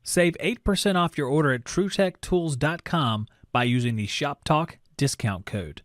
Save 8% off your order at TruTechTools.com by using the Shop Talk discount code.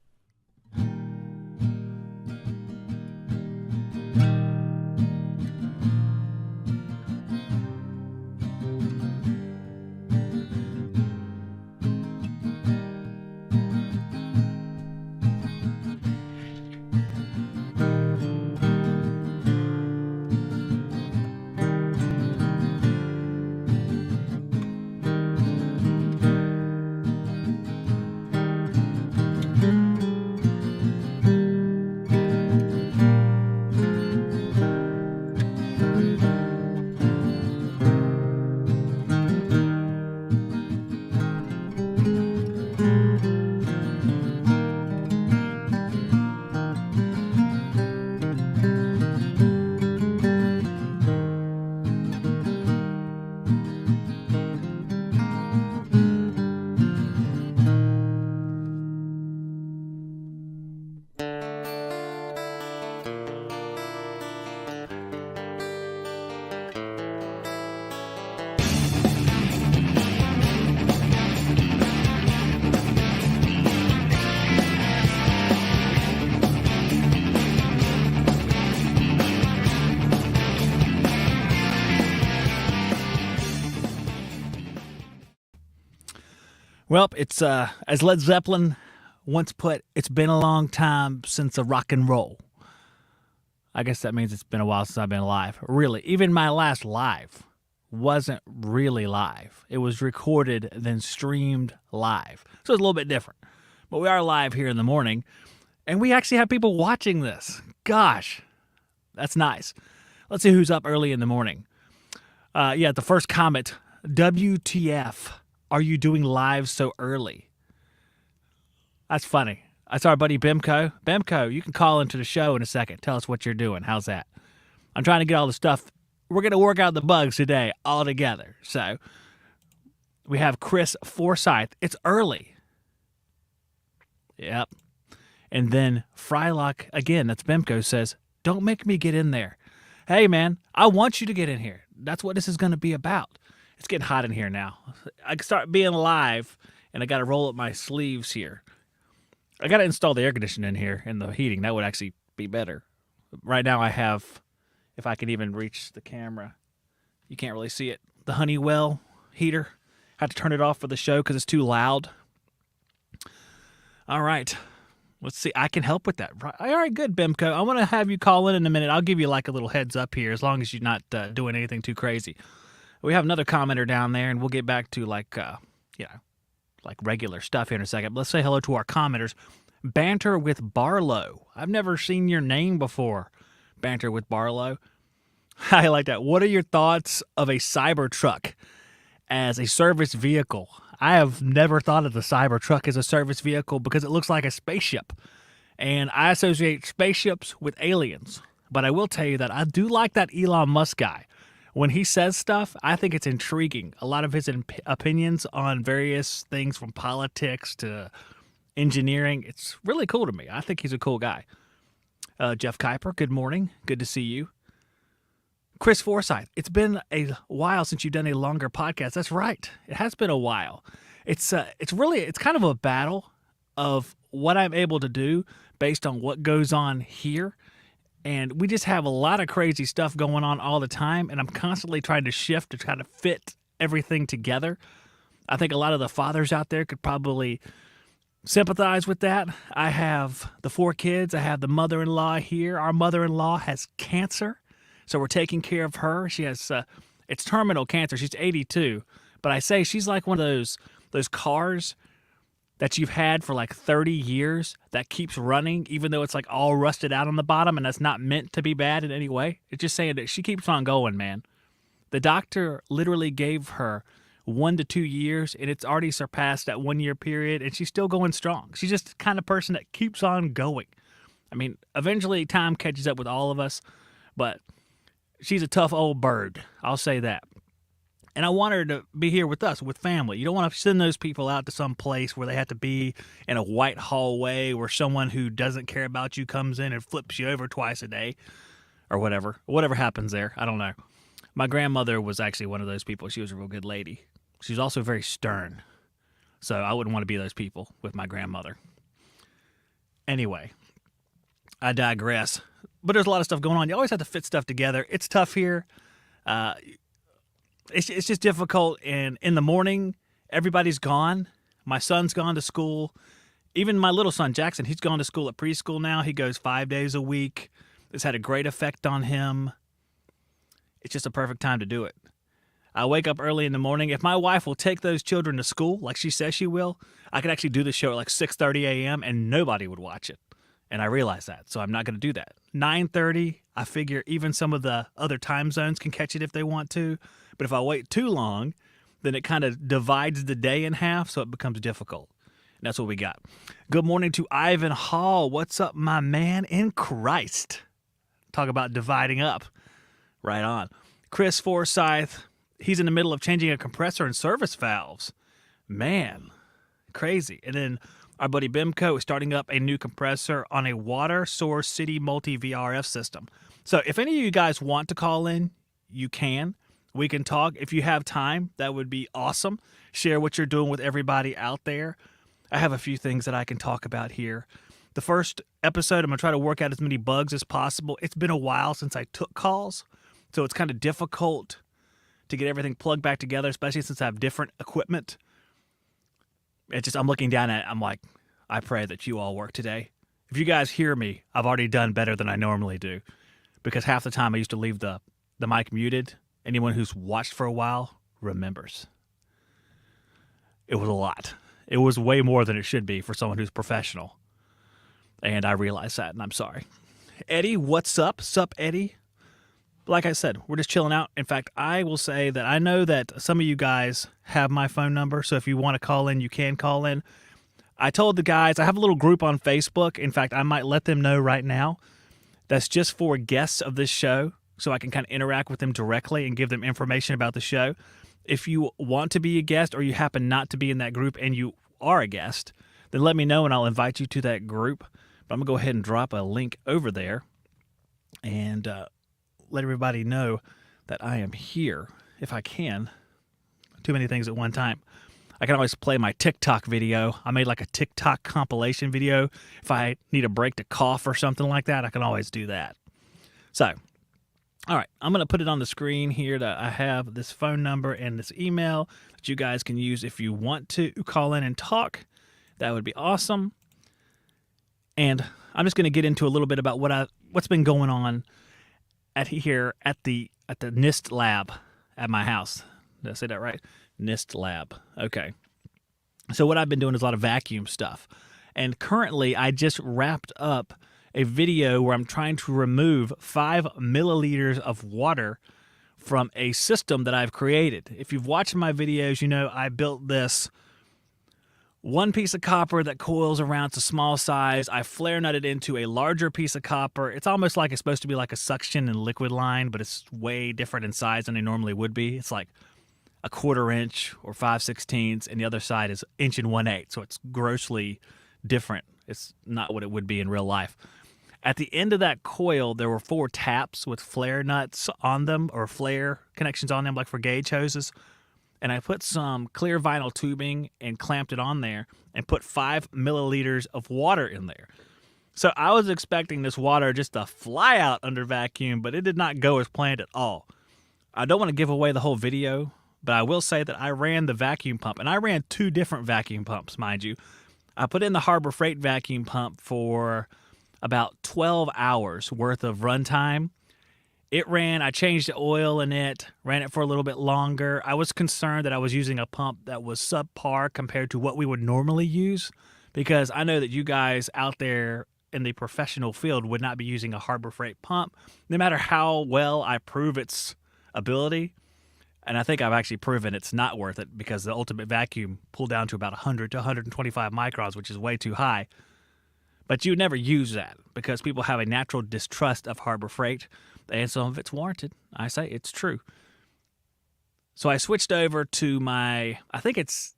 Well, it's as Led Zeppelin once put, it's been a long time since a rock and roll. I guess that means it's been a while since I've been live. Really, even my last live wasn't really live. It was recorded, then streamed live. So it's a little bit different. But we are live here in the morning, and we actually have people watching this. Gosh, that's nice. Let's see who's up early in the morning. The first comment, WTF. Are you doing live so early? That's funny. That's our buddy Bimco. Bimco, you can call into the show in a second. Tell us what you're doing. How's that? I'm trying to get all the stuff. We're going to work out the bugs today all together. So we have Chris Forsyth. It's early. Yep. And then Frylock, again, that's Bimco, says, don't make me get in there. Hey, man, I want you to get in here. That's what this is going to be about. It's getting hot in here now. I can start being live, and I got to roll up my sleeves here. I got to install the air conditioning in here and the heating. That would actually be better. Right now I have, if I can even reach the camera, you can't really see it, the Honeywell heater. I had to turn it off for the show because it's too loud. All right. Let's see. I can help with that. All right, good, Bimco. I want to have you call in a minute. I'll give you like a little heads up here as long as you're not doing anything too crazy. We have another commenter down there, and we'll get back to like regular stuff here in a second. But let's say hello to our commenters. Banter with Barlow. I've never seen your name before. Banter with Barlow. I like that. What are your thoughts of a Cybertruck as a service vehicle? I have never thought of the Cybertruck as a service vehicle because it looks like a spaceship. And I associate spaceships with aliens. But I will tell you that I do like that Elon Musk guy. When he says stuff, I think it's intriguing. A lot of his opinions on various things from politics to engineering, it's really cool to me. I think he's a cool guy. Jeff Kuiper, good morning. Good to see you. Chris Forsyth, it's been a while since you've done a longer podcast. That's right. It has been a while. It's kind of a battle of what I'm able to do based on what goes on here. And we just have a lot of crazy stuff going on all the time, and I'm constantly trying to shift to try to fit everything together. I think a lot of the fathers out there could probably sympathize with that. I have the 4 kids. I have the mother-in-law here. Our mother-in-law has cancer, so we're taking care of her. She has it's terminal cancer. She's 82, but I say she's like one of those cars that you've had for like 30 years that keeps running, even though it's like all rusted out on the bottom, and that's not meant to be bad in any way. It's just saying that she keeps on going, man. The doctor literally gave her 1 to 2 years, and it's already surpassed that 1 year period, and she's still going strong. She's just the kind of person that keeps on going. I mean, eventually time catches up with all of us, but she's a tough old bird. I'll say that. And I want her to be here with us, with family. You don't want to send those people out to some place where they have to be in a white hallway where someone who doesn't care about you comes in and flips you over twice a day or whatever. Whatever happens there. I don't know. My grandmother was actually one of those people. She was a real good lady. She was also very stern. So I wouldn't want to be those people with my grandmother. Anyway, I digress. But there's a lot of stuff going on. You always have to fit stuff together. It's tough here. It's just difficult. And in the morning, everybody's gone. My son's gone to school. Even my little son, Jackson, he's gone to school at preschool now. He goes 5 days a week. It's had a great effect on him. It's just a perfect time to do it. I wake up early in the morning. If my wife will take those children to school, like she says she will, I could actually do the show at like 6:30 a.m. and nobody would watch it. And I realize that, so I'm not going to do that. 9:30, I figure even some of the other time zones can catch it if they want to. But if I wait too long, then it kind of divides the day in half, so it becomes difficult. And that's what we got. Good morning to Ivan Hall. What's up, my man in Christ? Talk about dividing up. Right on. Chris Forsyth, he's in the middle of changing a compressor and service valves. Man, crazy. And then our buddy Bimco is starting up a new compressor on a Water Source City multi-VRF system. So if any of you guys want to call in, you can. We can talk. If you have time, that would be awesome. Share what you're doing with everybody out there. I have a few things that I can talk about here. The first episode, I'm going to try to work out as many bugs as possible. It's been a while since I took calls, so it's kind of difficult to get everything plugged back together, especially since I have different equipment. It's just, I'm looking down at it, I'm like, I pray that you all work today. If you guys hear me, I've already done better than I normally do, because half the time I used to leave the mic muted. Anyone who's watched for a while remembers. It was a lot. It was way more than it should be for someone who's professional. And I realize that, and I'm sorry. Eddie, what's up? Sup, Eddie? Like I said, we're just chilling out. In fact, I will say that I know that some of you guys have my phone number, so if you want to call in, you can call in. I told the guys, I have a little group on Facebook. In fact, I might let them know right now. That's just for guests of this show, so I can kind of interact with them directly and give them information about the show. If you want to be a guest or you happen not to be in that group and you are a guest, then let me know and I'll invite you to that group. But I'm going to go ahead and drop a link over there and let everybody know that I am here if I can. Too many things at one time. I can always play my TikTok video. I made like a TikTok compilation video. If I need a break to cough or something like that, I can always do that. So, all right, I'm going to put it on the screen here that I have this phone number and this email that you guys can use if you want to call in and talk. That would be awesome. And I'm just going to get into a little bit about what's been going on at the NIST lab at my house. Did I say that right? NIST lab. Okay. So what I've been doing is a lot of vacuum stuff. And currently I just wrapped up a video where I'm trying to remove 5 milliliters of water from a system that I've created. If you've watched my videos, you know I built this one piece of copper that coils around. It's a small size. I flare nutted into a larger piece of copper. It's almost like it's supposed to be like a suction and liquid line, but it's way different in size than they normally would be. It's like a 1/4 inch or 5/16, and the other side is 1 1/8. So it's grossly different. It's not what it would be in real life. At the end of that coil, there were 4 taps with flare nuts on them, or flare connections on them, like for gauge hoses. And I put some clear vinyl tubing and clamped it on there and put 5 milliliters of water in there. So I was expecting this water just to fly out under vacuum, but it did not go as planned at all. I don't want to give away the whole video, but I will say that I ran the vacuum pump, and I ran 2 different vacuum pumps, mind you. I put in the Harbor Freight vacuum pump for about 12 hours worth of runtime. It ran, I changed the oil in it, ran it for a little bit longer. I was concerned that I was using a pump that was subpar compared to what we would normally use, because I know that you guys out there in the professional field would not be using a Harbor Freight pump, no matter how well I prove its ability. And I think I've actually proven it's not worth it, because the ultimate vacuum pulled down to about 100 to 125 microns, which is way too high. But you would never use that because people have a natural distrust of Harbor Freight, and some of it's warranted. I say it's true. So I switched over to my, I think it's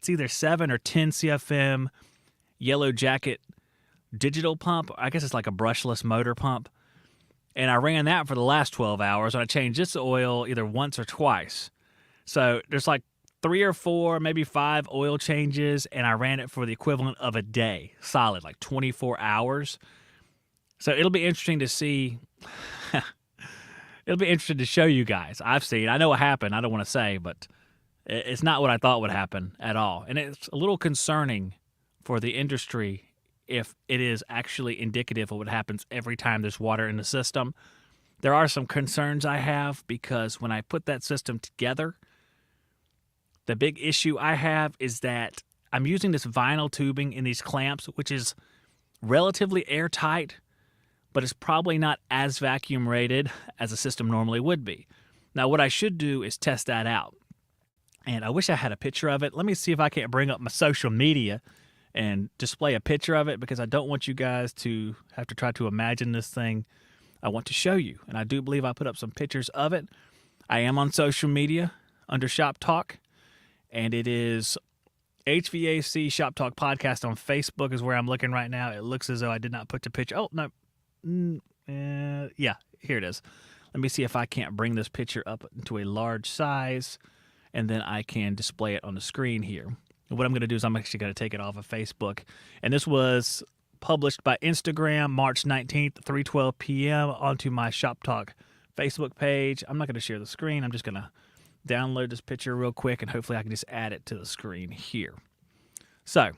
either 7 or 10 CFM Yellow Jacket digital pump. I guess it's like a brushless motor pump. And I ran that for the last 12 hours, and I changed this oil either once or twice. So there's like 3 or 4, maybe 5 oil changes, and I ran it for the equivalent of a day, solid, like 24 hours. So it'll be interesting to see. It'll be interesting to show you guys. I know what happened. I don't want to say, but it's not what I thought would happen at all. And it's a little concerning for the industry if it is actually indicative of what happens every time there's water in the system. There are some concerns I have because when I put that system together, the big issue I have is that I'm using this vinyl tubing in these clamps, which is relatively airtight, but it's probably not as vacuum rated as a system normally would be. Now, what I should do is test that out. And I wish I had a picture of it. Let me see if I can't bring up my social media and display a picture of it, because I don't want you guys to have to try to imagine this thing. I want to show you. And I do believe I put up some pictures of it. I am on social media under Shop Talk, and it is HVAC Shop Talk Podcast on Facebook is where I'm looking right now. It looks as though I did not put the picture. Oh, no. Yeah, here it is. Let me see if I can't bring this picture up into a large size, and then I can display it on the screen here. And what I'm going to do is I'm actually going to take it off of Facebook. And this was published by Instagram March 19th, 3:12 p.m. onto my Shop Talk Facebook page. I'm not going to share the screen. I'm just going to download this picture real quick, and hopefully I can just add it to the screen here. So,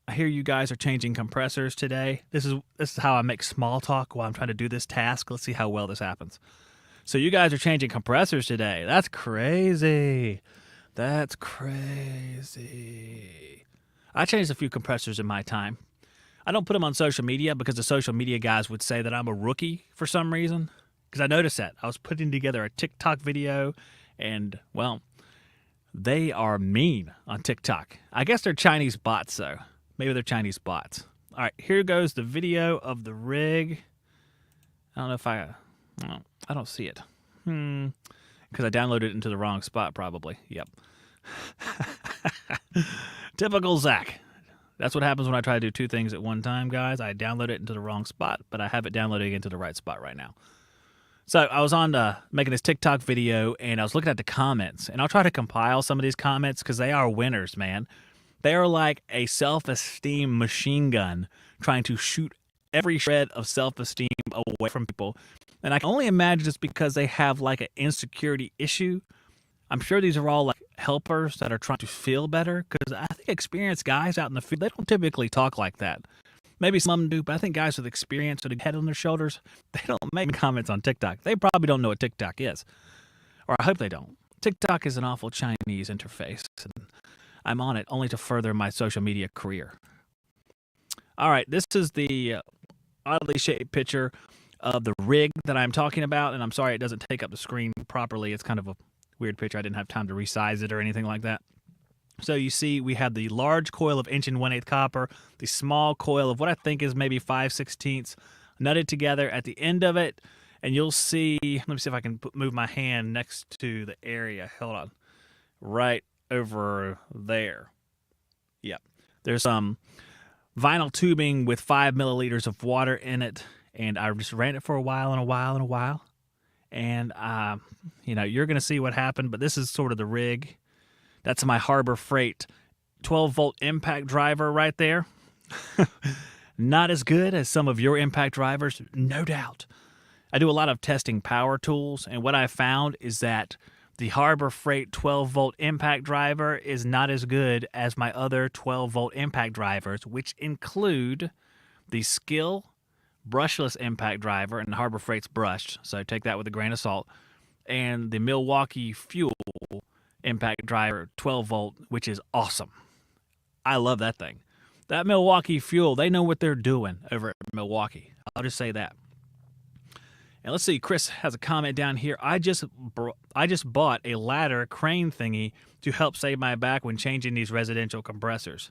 I hear you guys are changing compressors today. This is how I make small talk while I'm trying to do this task. Let's see how well this happens. So you guys are changing compressors today. That's crazy. That's crazy. I changed a few compressors in my time. I don't put them on social media because the social media guys would say that I'm a rookie for some reason. Because I noticed that. I was putting together a TikTok video, and, well, they are mean on TikTok. I guess they're Chinese bots, though. Maybe they're Chinese bots. All right, here goes the video of the rig. I don't know if I don't see it. Because I downloaded it into the wrong spot, probably. Yep. Typical Zach. That's what happens when I try to do two things at one time, guys. I download it into the wrong spot, but I have it downloading into the right spot right now. So I was on making this TikTok video, and I was looking at the comments, and I'll try to compile some of these comments because they are winners, man. They are like a self-esteem machine gun trying to shoot every shred of self-esteem away from people. And I can only imagine it's because they have like an insecurity issue. I'm sure these are all like helpers that are trying to feel better, because I think experienced guys out in the field, they don't typically talk like that. Maybe some of them do, but I think guys with experience with a head on their shoulders, they don't make comments on TikTok. They probably don't know what TikTok is. Or I hope they don't. TikTok is an awful Chinese interface, and I'm on it only to further my social media career. All right, this is the oddly shaped picture of the rig that I'm talking about, and I'm sorry it doesn't take up the screen properly. It's kind of a weird picture. I didn't have time to resize it or anything like that. So you see we have the large coil of 1 1/8" copper, the small coil of what I think is maybe 5/16 nutted together at the end of it, and you'll see, let me see if I can move my hand next to the area. Hold on. Right over there. Yep. There's some vinyl tubing with 5 milliliters of water in it, and I just ran it for a while. And, you're going to see what happened, but this is sort of the rig. That's my Harbor Freight 12-volt impact driver right there. Not as good as some of your impact drivers, no doubt. I do a lot of testing power tools, and what I found is that the Harbor Freight 12-volt impact driver is not as good as my other 12-volt impact drivers, which include the Skill brushless impact driver, and Harbor Freight's brushed, so take that with a grain of salt, and the Milwaukee Fuel impact driver 12-volt, which is awesome. I love that thing. That Milwaukee Fuel, they know what they're doing over at Milwaukee. I'll just say that. And let's see, Chris has a comment down here. I just bought a ladder crane thingy to help save my back when changing these residential compressors.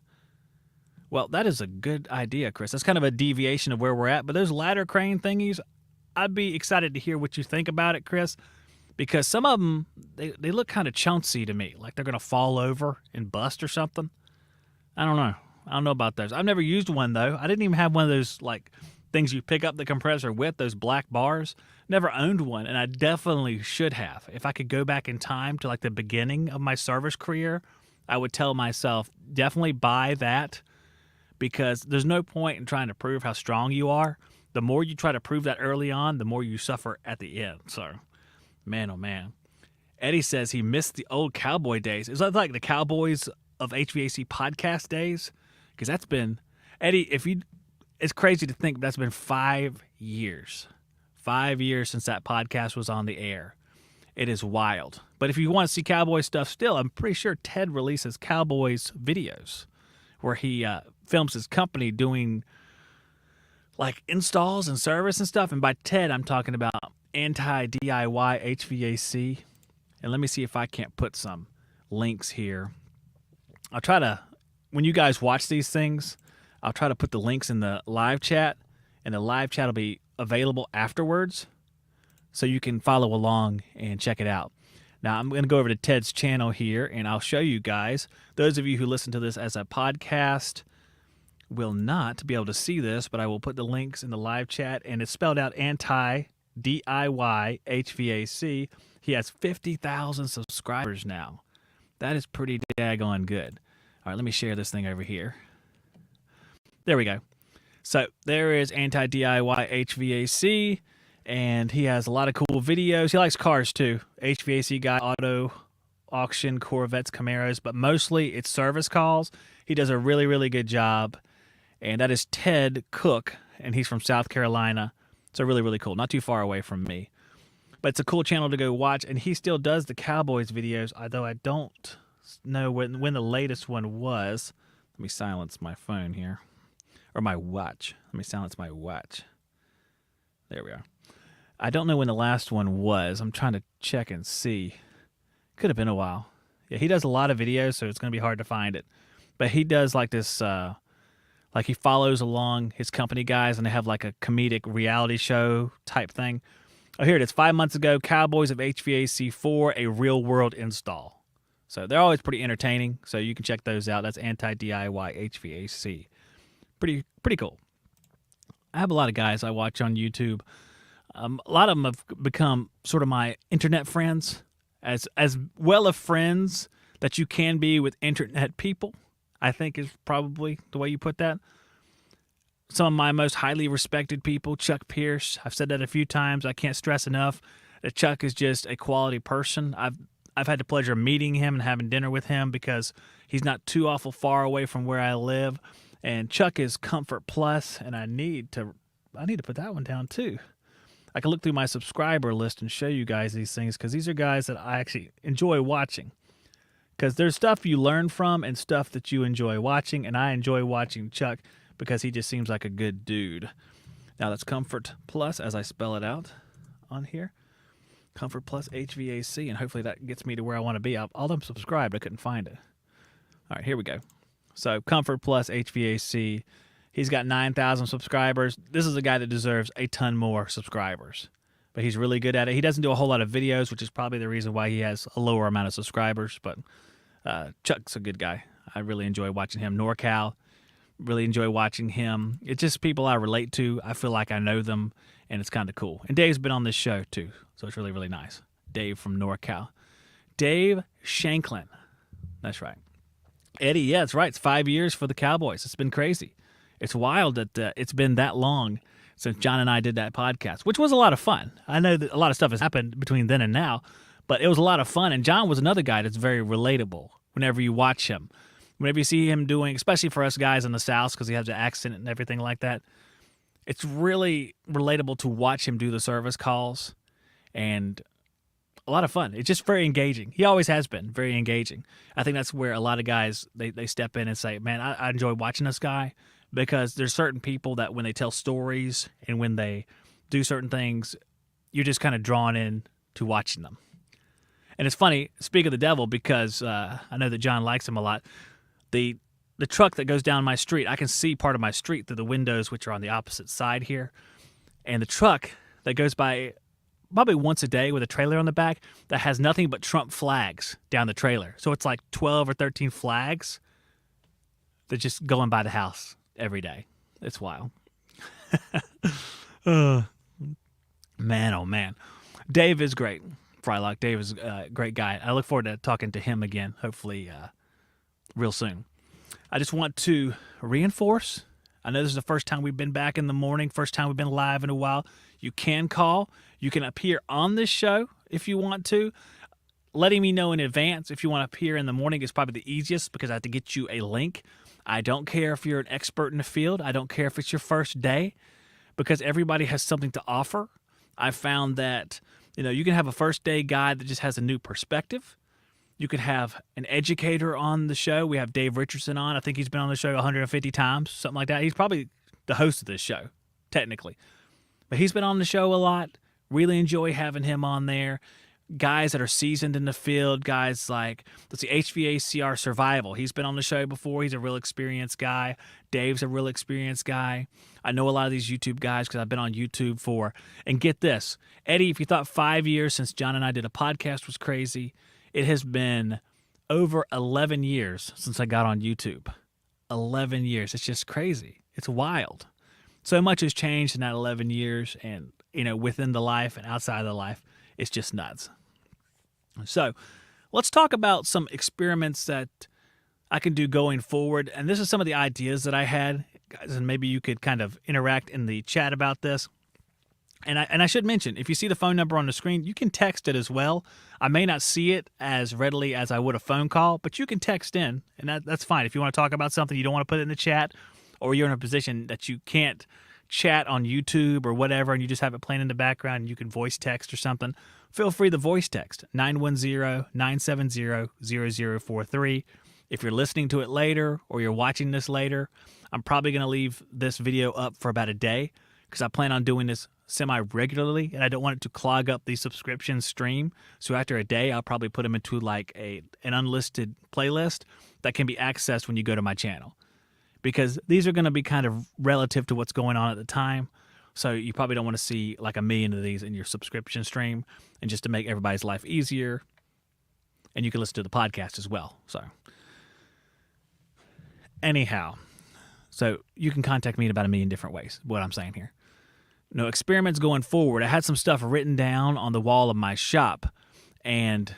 Well, that is a good idea, Chris. That's kind of a deviation of where we're at. But those ladder crane thingies, I'd be excited to hear what you think about it, Chris, because some of them, they look kind of chuncy to me, like they're going to fall over and bust or something. I don't know. I don't know about those. I've never used one, though. I didn't even have one of those, like, things you pick up the compressor with, those black bars. Never owned one, and I definitely should have. If I could go back in time to like the beginning of my service career, I would tell myself, definitely buy that, because there's no point in trying to prove how strong you are. The more you try to prove that early on, the more you suffer at the end. So, man, oh man. Eddie says he missed the old cowboy days. Is that like the Cowboys of HVAC podcast days? Because that's been, Eddie, it's crazy to think that's been 5 years. 5 years since that podcast was on the air. It is wild. But if you want to see cowboy stuff still, I'm pretty sure Ted releases Cowboys videos where he films his company doing like installs and service and stuff. And by Ted, I'm talking about anti-DIY HVAC. And let me see if I can't put some links here. I'll try to, when you guys watch these things, I'll try to put the links in the live chat, and the live chat will be available afterwards so you can follow along and check it out. Now, I'm going to go over to Ted's channel here, and I'll show you guys. Those of you who listen to this as a podcast will not be able to see this, but I will put the links in the live chat, and it's spelled out anti-DIY HVAC. He has 50,000 subscribers now. That is pretty daggone good. All right, let me share this thing over here. There we go. So there is anti-DIY HVAC, and he has a lot of cool videos. He likes cars too. HVAC guy, auto, auction, Corvettes, Camaros, but mostly it's service calls. He does a really, really good job. And that is Ted Cook, and he's from South Carolina. So really, really cool. Not too far away from me. But it's a cool channel to go watch, and he still does the Cowboys videos, although I don't know when the latest one was. Let me silence my phone here. Or my watch. Let me silence my watch. There we are. I don't know when the last one was. I'm trying to check and see. Could have been a while. Yeah, he does a lot of videos, so it's going to be hard to find it. But he does like this, like he follows along his company guys, and they have like a comedic reality show type thing. Oh, here it is. 5 months ago, Cowboys of HVAC 4, a real-world install. So they're always pretty entertaining, so you can check those out. That's anti-DIY HVAC. Pretty cool. I have a lot of guys I watch on YouTube. A lot of them have become sort of my internet friends, as well of friends that you can be with internet people, I think is probably the way you put that. Some of my most highly respected people, Chuck Pierce. I've said that a few times. I can't stress enough that Chuck is just a quality person. I've had the pleasure of meeting him and having dinner with him because he's not too awful far away from where I live. And Chuck is Comfort Plus, and I need to put that one down too. I can look through my subscriber list and show you guys these things because these are guys that I actually enjoy watching. Because there's stuff you learn from and stuff that you enjoy watching, and I enjoy watching Chuck because he just seems like a good dude. Now that's Comfort Plus as I spell it out on here. Comfort Plus HVAC, and hopefully that gets me to where I want to be. Although I'm subscribed, I couldn't find it. All right, here we go. So Comfort Plus HVAC, he's got 9,000 subscribers. This is a guy that deserves a ton more subscribers, but he's really good at it. He doesn't do a whole lot of videos, which is probably the reason why he has a lower amount of subscribers, but Chuck's a good guy. I really enjoy watching him. NorCal, really enjoy watching him. It's just people I relate to. I feel like I know them, and it's kind of cool. And Dave's been on this show too, so it's really, really nice. Dave from NorCal. Dave Shanklin. That's right. Eddie, yeah, that's right. It's 5 years for the Cowboys. It's been crazy. It's wild that it's been that long since John and I did that podcast, which was a lot of fun. I know that a lot of stuff has happened between then and now, but it was a lot of fun. And John was another guy that's very relatable whenever you watch him. Whenever you see him doing, especially for us guys in the South, because he has the accent and everything like that, it's really relatable to watch him do the service calls, and a lot of fun. It's just very engaging. He always has been very engaging. I think that's where a lot of guys, they step in and say, man, I enjoy watching this guy, because there's certain people that when they tell stories and when they do certain things, you're just kind of drawn in to watching them. And it's funny, speak of the devil, because I know that John likes him a lot. The truck that goes down my street, I can see part of my street through the windows, which are on the opposite side here. And the truck that goes by probably once a day with a trailer on the back that has nothing but Trump flags down the trailer. So it's like 12 or 13 flags that just going by the house every day. It's wild. Uh, man, oh man. Dave is great. Frylock. Dave is a great guy. I look forward to talking to him again, hopefully real soon. I just want to reinforce. I know this is the first time we've been back in the morning, first time we've been live in a while. You can call. You can appear on this show if you want to. Letting me know in advance if you want to appear in the morning is probably the easiest because I have to get you a link. I don't care if you're an expert in the field. I don't care if it's your first day because everybody has something to offer. I found that, you can have a first day guy that just has a new perspective. You could have an educator on the show. We have Dave Richardson on. I think he's been on the show 150 times, something like that. He's probably the host of this show, technically. But he's been on the show a lot. Really enjoy having him on there. Guys that are seasoned in the field, guys like, let's see, HVAC Survival. He's been on the show before. He's a real experienced guy. Dave's a real experienced guy. I know a lot of these YouTube guys because I've been on YouTube for, and get this, Eddie, if you thought 5 years since John and I did a podcast was crazy, it has been over 11 years since I got on YouTube. 11 years. It's just crazy. It's wild. So much has changed in that 11 years and, within the life and outside of the life. It's just nuts. So let's talk about some experiments that I can do going forward. And this is some of the ideas that I had, guys, and maybe you could kind of interact in the chat about this. And I should mention, if you see the phone number on the screen, you can text it as well. I may not see it as readily as I would a phone call, but you can text in, and that's fine. If you want to talk about something you don't want to put it in the chat, or you're in a position that you can't chat on YouTube or whatever, and you just have it playing in the background, and you can voice text or something, feel free to voice text, 910-970-0043. If you're listening to it later or you're watching this later, I'm probably going to leave this video up for about a day because I plan on doing this semi-regularly, and I don't want it to clog up the subscription stream. So after a day, I'll probably put them into like an unlisted playlist that can be accessed when you go to my channel. Because these are going to be kind of relative to what's going on at the time. So you probably don't want to see like a million of these in your subscription stream. And just to make everybody's life easier, and you can listen to the podcast as well. So anyhow, so you can contact me in about a million different ways, what I'm saying here. Experiments going forward. I had some stuff written down on the wall of my shop, and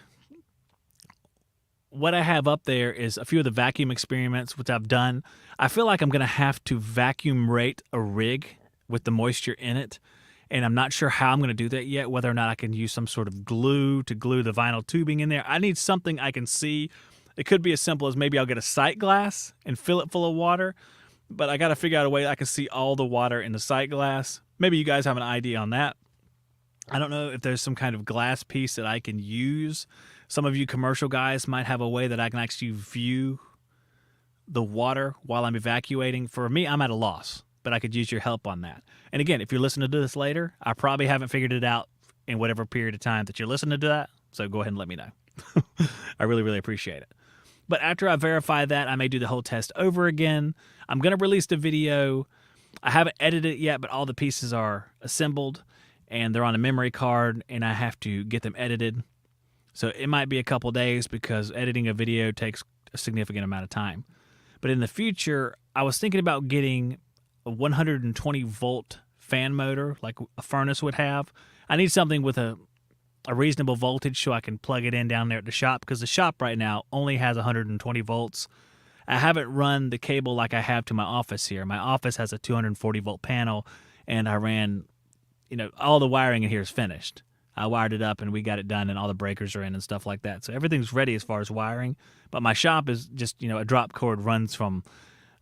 what I have up there is a few of the vacuum experiments, which I've done. I feel like I'm going to have to vacuum rate a rig with the moisture in it, and I'm not sure how I'm going to do that yet, whether or not I can use some sort of glue to glue the vinyl tubing in there. I need something I can see. It could be as simple as maybe I'll get a sight glass and fill it full of water, but I got to figure out a way I can see all the water in the sight glass. Maybe you guys have an idea on that. I don't know if there's some kind of glass piece that I can use. Some of you commercial guys might have a way that I can actually view the water while I'm evacuating. For me, I'm at a loss, but I could use your help on that. And again, if you're listening to this later, I probably haven't figured it out in whatever period of time that you're listening to that, so go ahead and let me know. I really, really appreciate it. But after I verify that, I may do the whole test over again. I'm going to release the video. I haven't edited it yet, but all the pieces are assembled, and they're on a memory card, and I have to get them edited. So it might be a couple days because editing a video takes a significant amount of time. But in the future, I was thinking about getting a 120-volt fan motor like a furnace would have. I need something with a reasonable voltage so I can plug it in down there at the shop, because the shop right now only has 120 volts. I haven't run the cable like I have to my office here. My office has a 240-volt panel, and I ran, all the wiring in here is finished. I wired it up, and we got it done, and all the breakers are in and stuff like that. So everything's ready as far as wiring. But my shop is just, a drop cord runs from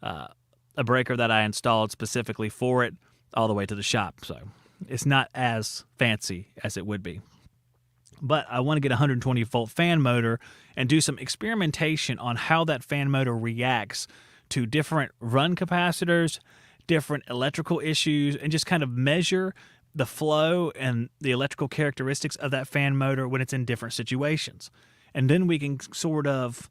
a breaker that I installed specifically for it all the way to the shop. So it's not as fancy as it would be. But I want to get a 120-volt fan motor and do some experimentation on how that fan motor reacts to different run capacitors, different electrical issues, and just kind of measure the flow and the electrical characteristics of that fan motor when it's in different situations. And then we can sort of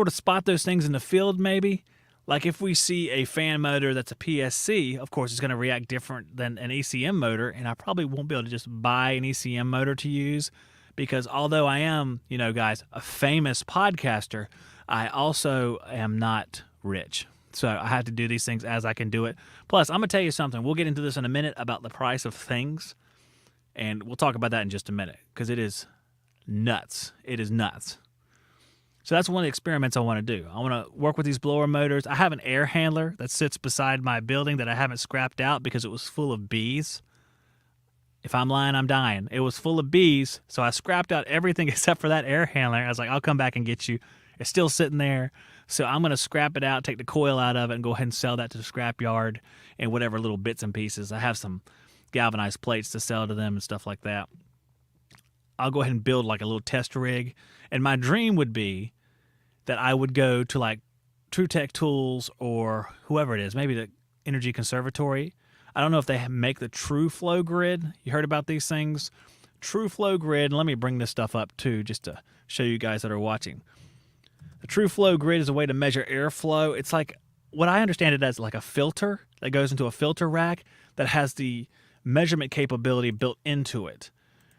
spot those things in the field maybe. Like if we see a fan motor that's a PSC, of course it's going to react different than an ECM motor, and I probably won't be able to just buy an ECM motor to use, because although I am, guys, a famous podcaster, I also am not rich. So I have to do these things as I can do it. Plus, I'm going to tell you something. We'll get into this in a minute about the price of things, and we'll talk about that in just a minute because it is nuts. It is nuts. So that's one of the experiments I want to do. I want to work with these blower motors. I have an air handler that sits beside my building that I haven't scrapped out because it was full of bees. If I'm lying, I'm dying. It was full of bees, so I scrapped out everything except for that air handler. I was like, I'll come back and get you. It's still sitting there, so I'm going to scrap it out, take the coil out of it, and go ahead and sell that to the scrap yard and whatever little bits and pieces. I have some galvanized plates to sell to them and stuff like that. I'll go ahead and build like a little test rig, and my dream would be that I would go to like True Tech Tools or whoever it is, maybe the Energy Conservatory. I don't know if they make the True Flow Grid. You heard about these things? True Flow Grid, and let me bring this stuff up too just to show you guys that are watching. The True Flow Grid is a way to measure airflow. It's like, what I understand it as, like a filter that goes into a filter rack that has the measurement capability built into it.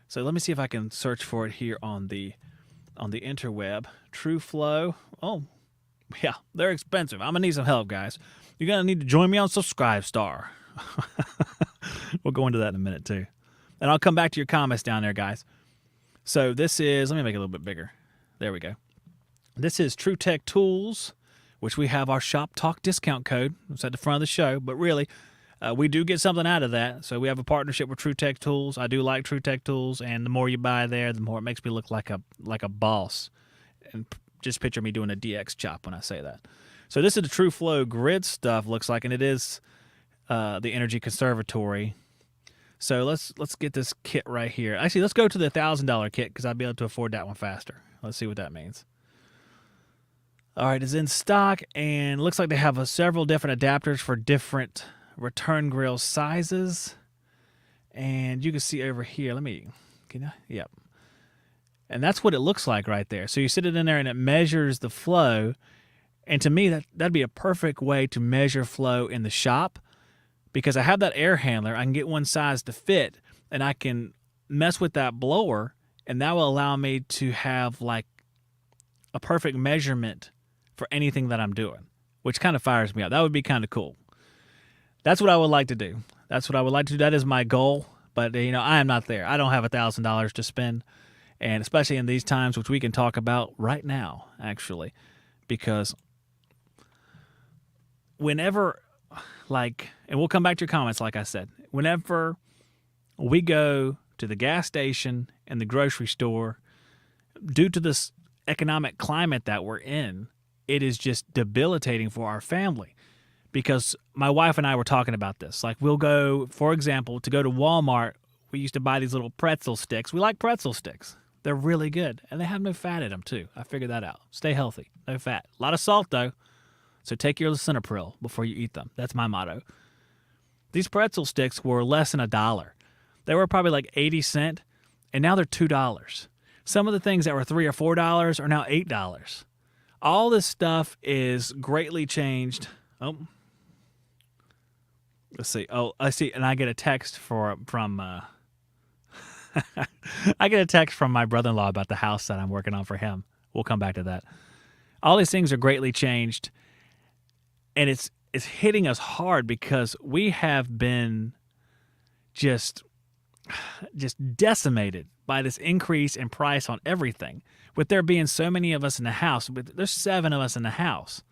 So let me see if I can search for it here on the interweb. True Flow. Oh, yeah, they're expensive. I'm going to need some help, guys. You're going to need to join me on Subscribestar. We'll go into that in a minute, too. And I'll come back to your comments down there, guys. So this is, let me make it a little bit bigger. There we go. This is True Tech Tools, which we have our Shop Talk discount code. It's at the front of the show, but really, we do get something out of that. So we have a partnership with True Tech Tools. I do like True Tech Tools, and the more you buy there, the more it makes me look like a boss. And just picture me doing a DX chop when I say that. So this is the True Flow Grid stuff, looks like, and it is the Energy Conservatory. So let's get this kit right here. Actually, let's go to the $1,000 kit because I'll be able to afford that one faster. Let's see what that means. All right, it's in stock, and looks like they have several different adapters for different return grill sizes. And you can see over here, yep. And that's what it looks like right there. So you sit it in there, and it measures the flow. And to me, that'd be a perfect way to measure flow in the shop because I have that air handler. I can get one size to fit, and I can mess with that blower, and that will allow me to have like a perfect measurement for anything that I'm doing, which kind of fires me up. That would be kind of cool. That's what I would like to do. That is my goal. But, I am not there. I don't have $1,000 to spend, and especially in these times, which we can talk about right now, actually, because whenever, and we'll come back to your comments, like I said, whenever we go to the gas station and the grocery store, due to this economic climate that we're in, it is just debilitating for our family because my wife and I were talking about this. Like, we'll go, for example, to go to Walmart, we used to buy these little pretzel sticks. We like pretzel sticks. They're really good, and they have no fat in them, too. I figured that out. Stay healthy. No fat. A lot of salt, though, so take your Lisinopril before you eat them. That's my motto. These pretzel sticks were less than $1. They were probably like 80 cents, and now they're $2. Some of the things that were $3 or $4 are now $8. All this stuff is greatly changed. Oh, let's see. Oh, I see, and I get a text from I get a text from my brother-in-law about the house that I'm working on for him. We'll come back to that. All these things are greatly changed, and it's hitting us hard because we have been just decimated by this increase in price on everything. With there being so many of us in the house, there's 7 of us in the house.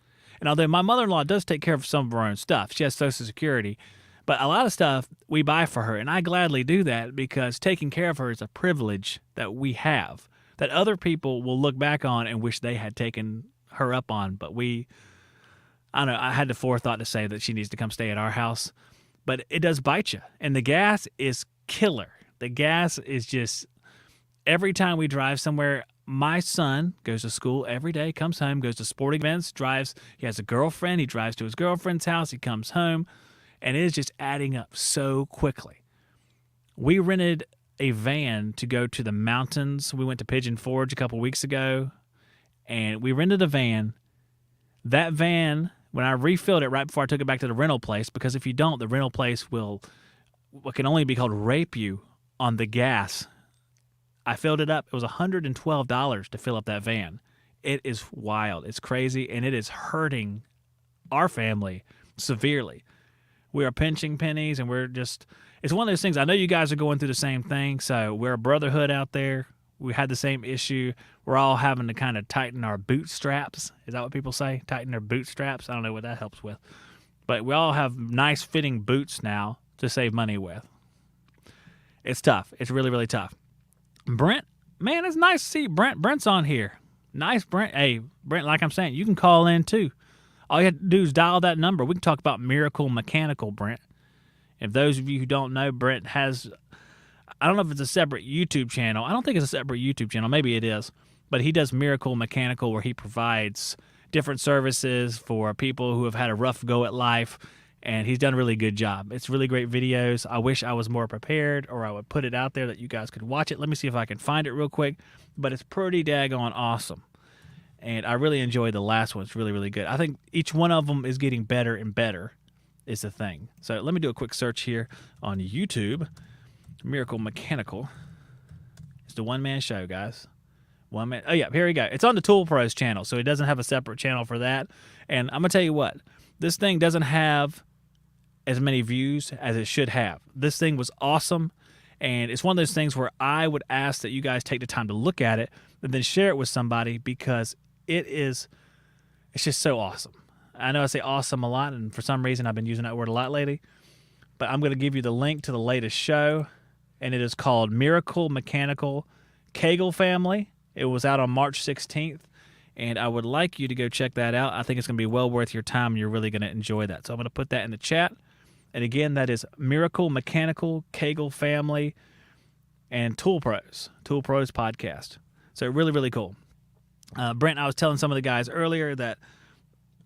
And although my mother-in-law does take care of some of her own stuff, she has Social Security, but a lot of stuff we buy for her, and I gladly do that because taking care of her is a privilege that we have, that other people will look back on and wish they had taken her up on, but I don't know, I had the forethought to say that she needs to come stay at our house, but it does bite you, and the gas is killer. The gas is just, every time we drive somewhere, my son goes to school every day, comes home, goes to sporting events, he has a girlfriend, he drives to his girlfriend's house, he comes home, and it is just adding up so quickly. We rented a van to go to the mountains. We went to Pigeon Forge a couple weeks ago, and we rented a van. That van, when I refilled it right before I took it back to the rental place, because if you don't, the rental place will, what can only be called rape you on the gas. I filled it up. It was $112 to fill up that van. It is wild. It's crazy, and it is hurting our family severely. We are pinching pennies, and it's one of those things. I know you guys are going through the same thing, so we're a brotherhood out there. We had the same issue. We're all having to kind of tighten our bootstraps. Is that what people say? Tighten their bootstraps? I don't know what that helps with. But we all have nice fitting boots now to save money with. It's tough. It's really, really tough. Brent, man, it's nice to see Brent. Brent's on here. Nice, Brent. Hey, Brent, like I'm saying, you can call in too. All you have to do is dial that number. We can talk about Miracle Mechanical, Brent. If those of you who don't know, Brent has, I don't know if it's a separate YouTube channel. I don't think it's a separate YouTube channel. Maybe it is. But he does Miracle Mechanical, where he provides different services for people who have had a rough go at life. And he's done a really good job. It's really great videos. I wish I was more prepared, or I would put it out there that you guys could watch it. Let me see if I can find it real quick. But it's pretty daggone awesome. And I really enjoyed the last one. It's really, really good. I think each one of them is getting better and better is the thing. So let me do a quick search here on YouTube. Miracle Mechanical. It's the one-man show, guys. One man. Oh, yeah, here we go. It's on the Tool Pros channel, so it doesn't have a separate channel for that. And I'm going to tell you what. This thing doesn't have as many views as it should have. This thing was awesome. And it's one of those things where I would ask that you guys take the time to look at it and then share it with somebody, because it's just so awesome. I know I say awesome a lot, and for some reason I've been using that word a lot lately. But I'm going to give you the link to the latest show, and it is called Miracle Mechanical Kegel Family. It was out on March 16th, and I would like you to go check that out. I think it's going to be well worth your time. You're really going to enjoy that. So I'm going to put that in the chat. And again, that is Miracle Mechanical Kegel Family and Tool Pros podcast. So really, really cool. Brent, I was telling some of the guys earlier that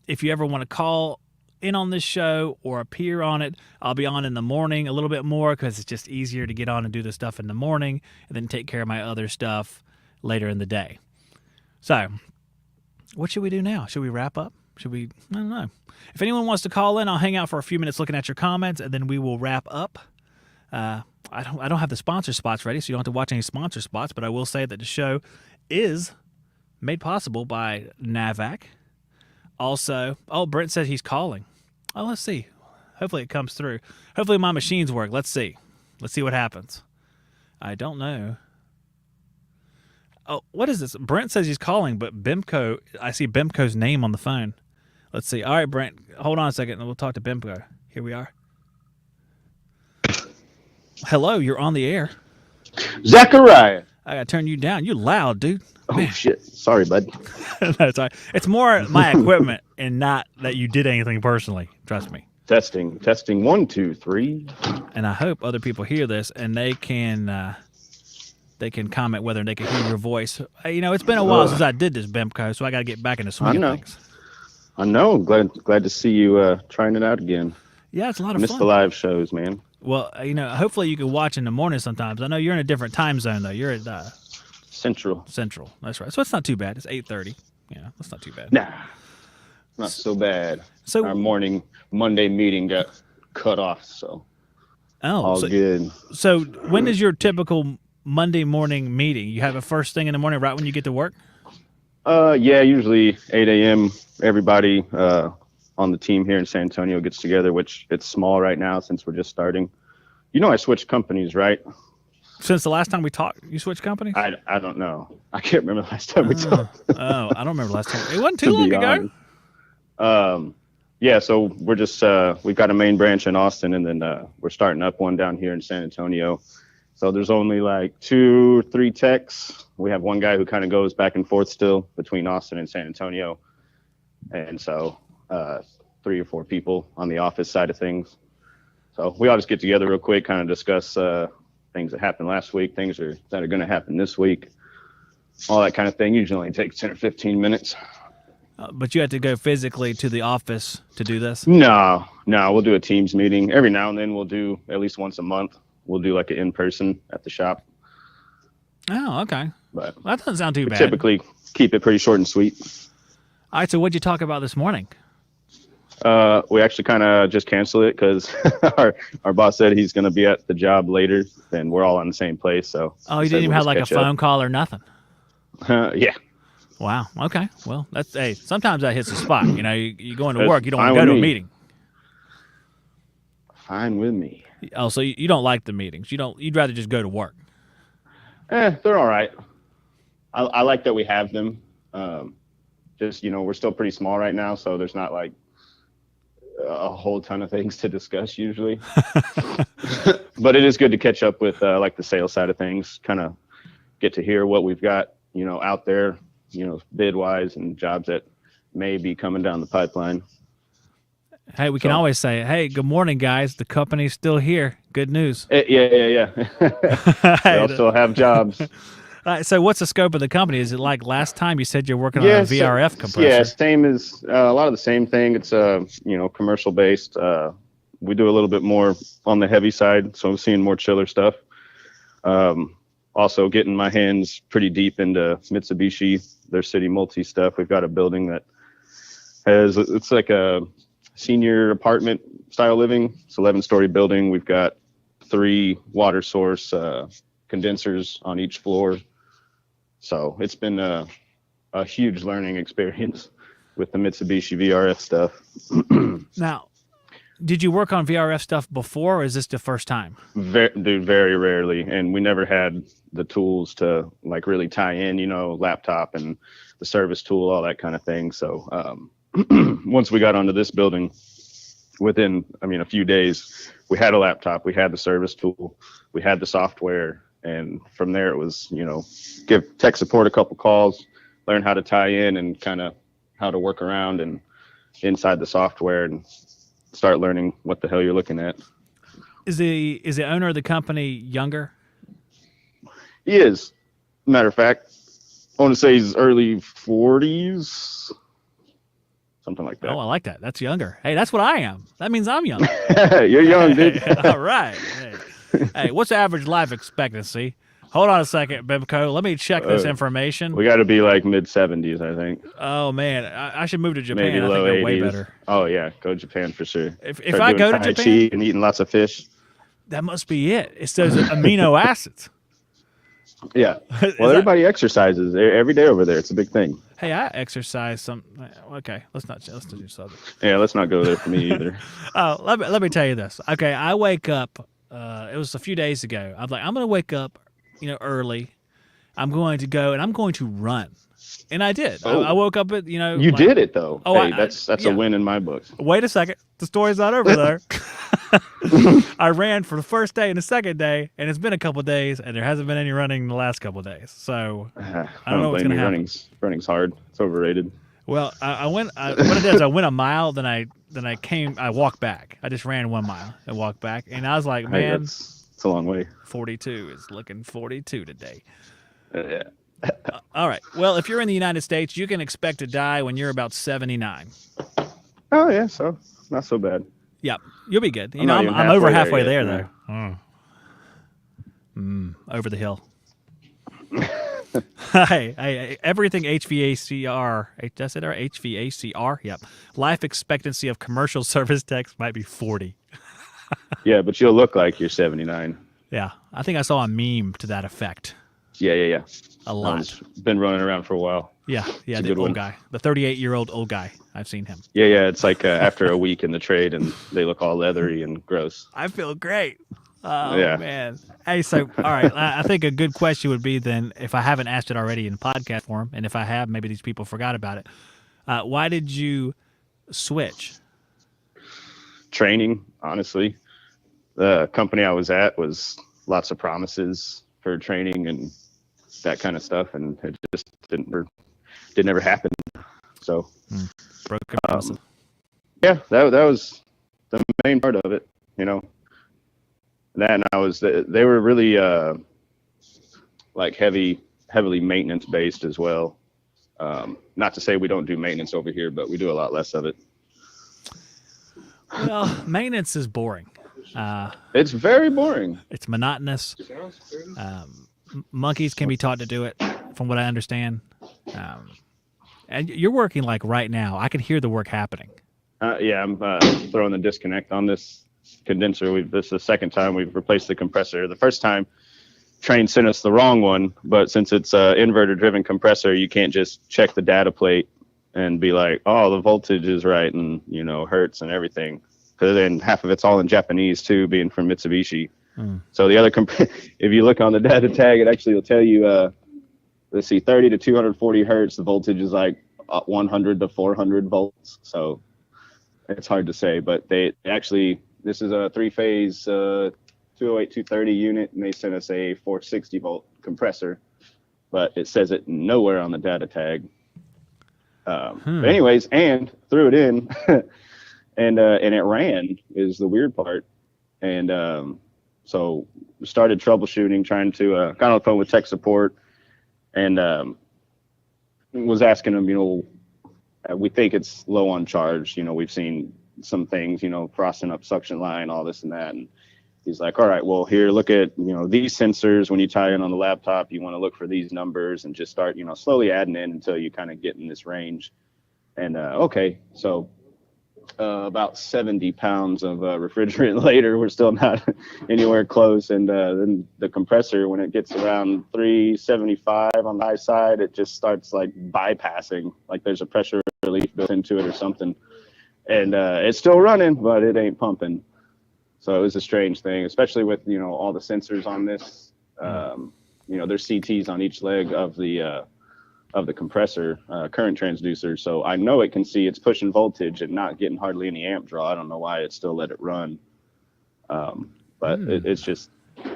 if you ever want to call in on this show or appear on it, I'll be on in the morning a little bit more, because it's just easier to get on and do the stuff in the morning and then take care of my other stuff later in the day. So what should we do now? Should we wrap up? I don't know. If anyone wants to call in, I'll hang out for a few minutes looking at your comments, and then we will wrap up. I don't have the sponsor spots ready, so you don't have to watch any sponsor spots, but I will say that the show is made possible by NAVAC. Also, Brent said he's calling. Oh, let's see. Hopefully it comes through. Hopefully my machines work. Let's see. Let's see what happens. I don't know. Oh, what is this? Brent says he's calling, but Bimco, I see Bimco's name on the phone. Let's see. All right, Brent, hold on a second, and we'll talk to Bimco. Here we are. Hello, you're on the air. Zachariah. I got to turn you down. You're loud, dude. Man. Oh, shit. Sorry, bud. No, sorry. It's more my equipment and not that you did anything personally. Trust me. Testing. 1, 2, 3. And I hope other people hear this and they can comment whether they can hear your voice. It's been a while since I did this, Bimco, so I got to get back into swing of things. I know. Glad to see you trying it out again. Yeah, it's a lot of fun. Miss the live shows, man. Well, hopefully you can watch in the morning sometimes. I know you're in a different time zone, though. You're at Central. That's right. So it's not too bad. It's 8:30. Yeah, that's not too bad. Nah, not so bad. So our morning Monday meeting got cut off, so all good. So when is your typical Monday morning meeting? You have a first thing in the morning right when you get to work? Yeah, usually 8 a.m. Everybody on the team here in San Antonio gets together, which it's small right now since we're just starting. I switched companies, right? Since the last time we talked, you switched companies? I don't know. I can't remember the last time we talked. I don't remember the last time. It wasn't too long ago. Yeah, so we're just, we've got a main branch in Austin, and then we're starting up one down here in San Antonio. So there's only like 2 or 3 techs. We have one guy who kind of goes back and forth still between Austin and San Antonio. And so 3 or 4 people on the office side of things. So we all just get together real quick, kind of discuss things that happened last week, things that are going to happen this week, all that kind of thing. Usually only takes 10 or 15 minutes. But you have to go physically to the office to do this? No, we'll do a Teams meeting. Every now and then we'll do at least once a month. We'll do like an in-person at the shop. Oh, okay. But that doesn't sound too bad. Typically keep it pretty short and sweet. All right, so what'd you talk about this morning? We actually kind of just canceled it because our boss said he's going to be at the job later, and we're all on the same place. So you didn't even have like a phone call or nothing? Yeah. Wow. Okay. Well, that's hey. Sometimes that hits the spot. You go into That's work, you don't want fine to go with to a me. meeting. Fine with me. Oh, so you don't like the meetings. You don't. You'd rather just go to work. They're all right. I like that we have them. Um, just we're still pretty small right now, so there's not like a whole ton of things to discuss usually. But it is good to catch up with like the sales side of things. Kind of get to hear what we've got, out there, bid wise and jobs that may be coming down the pipeline. Hey, we can So always say, "Hey, good morning, guys. The company's still here. Good news." yeah. We all Hey, still have jobs. so what's the scope of the company? Is it like last time you said you're working on a Yes, VRF yeah, compressor? same as a lot of the same thing. It's commercial based. We do a little bit more on the heavy side, so I'm seeing more chiller stuff. Um, Also getting my hands pretty deep into Mitsubishi, their city multi stuff. We've got a building that it's like a senior apartment style living. It's 11-story building. We've got 3 water source condensers on each floor. So it's been a huge learning experience with the Mitsubishi VRF stuff. Now, did you work on VRF stuff before, or is this the first time? Very rarely, and we never had the tools to like really tie in, laptop and the service tool, all that kind of thing. So once we got onto this building, within a few days, we had a laptop, we had the service tool, we had the software, and from there it was give tech support a couple calls, learn how to tie in and kind of how to work around and inside the software and start learning what the hell you're looking at. Is the owner of the company younger? He is. Matter of fact, I want to say he's early 40s, something like Oh, that. I like that. That's younger. Hey, that's what I am. That means I'm young. You're young, dude. All right. Hey, what's the average life expectancy? Hold on a second, Bimco. Let me check this information. We got to be like mid 70s, I think. Oh man, I should move to Japan. Maybe I think low they're 80s. way better. Oh yeah, go to Japan for sure. If Start I doing go to Tai Japan, Chi and eating lots of fish. that must be it. It's those amino acids. Yeah. Is Well, that- everybody exercises every day over there. It's a big thing. Hey, I exercise some. Okay, let's not do something. Yeah, let's not go there for me either. Oh, let me tell you this. Okay, I wake up. It was a few days ago. I'm like, I'm gonna wake up, early. I'm going to go and I'm going to run, and I did. Oh. I woke up at You like, did it though. Oh, Hey, that's yeah. a win in my books. Wait a second, the story's not over there. I ran for the first day and the second day, and it's been a couple of days, and there hasn't been any running in the last couple of days. So I don't know what's blame gonna you. happen. Running's hard. It's overrated. Well, what it is, I went a mile, then I walked back. I just ran 1 mile and walked back, and I was like, Hey, man, it's a long way. 42 is looking 42 today. Yeah. All right. Well, if you're in the United States, you can expect to die when you're about 79. Oh yeah, so not so bad. Yep, you'll be good. I'm not even I'm over halfway halfway there there, yet, though. Over the hill. Hey, everything HVACR. That's it, or HVACR? Yep. Life expectancy of commercial service techs might be 40. Yeah, but you'll look like you're 79. Yeah, I think I saw a meme to that effect. Yeah. A That lot. one's been running around for a while. Yeah, a the good old one. guy, the 38-year-old old guy. I've seen him. Yeah. It's like after a week in the trade, and they look all leathery and gross. I feel great. Oh, Yeah. man. Hey, so, all right. I think a good question would be then, if I haven't asked it already in podcast form, and if I have, maybe these people forgot about it. Why did you switch? Training, honestly. The company I was at was lots of promises for training and that kind of stuff, and it just didn't ever happen. So Broken promises. yeah, that was the main part of it, That, and they were really like heavily maintenance based as well. Not to say we don't do maintenance over here, but we do a lot less of it. Well, maintenance is boring. It's very boring. It's monotonous. Monkeys can be taught to do it, from what I understand. And you're working like right now. I can hear the work happening. Yeah, I'm throwing the disconnect on this condenser. This is the second time we've replaced the compressor. The first time train sent us the wrong one, but since it's a inverter driven compressor, you can't just check the data plate and be like, oh, the voltage is right and, you know, hertz and everything. Because then half of it's all in Japanese too, being from Mitsubishi. So the other, if you look on the data tag, it actually will tell you, let's see, 30 to 240 hertz. The voltage is like 100 to 400 volts. So it's hard to say, but they actually, this is a 3-phase 208, 230 unit, and they sent us a 460 volt compressor, but it says it nowhere on the data tag. But anyways, and threw it in, and it ran is the weird part. And so we started troubleshooting, trying to got on the phone with tech support, and was asking them, you know, we think it's low on charge. You know, we've seen some things, you know, frosting up suction line, all this and that. And he's like, all right, well, here, look at, you know, these sensors. When you tie in on the laptop, you want to look for these numbers and just start, you know, slowly adding in until you kind of get in this range. And okay, so about 70 pounds of refrigerant later, we're still not anywhere close. And then the compressor, when it gets around 375 on the high side, it just starts like bypassing, like there's a pressure relief built into it or something. And it's still running, but it ain't pumping. So it was a strange thing, especially with, you know, all the sensors on this. You know, there's CTs on each leg of the compressor, current transducer. So I know it can see it's pushing voltage and not getting hardly any amp draw. I don't know why it still let it run. But it's just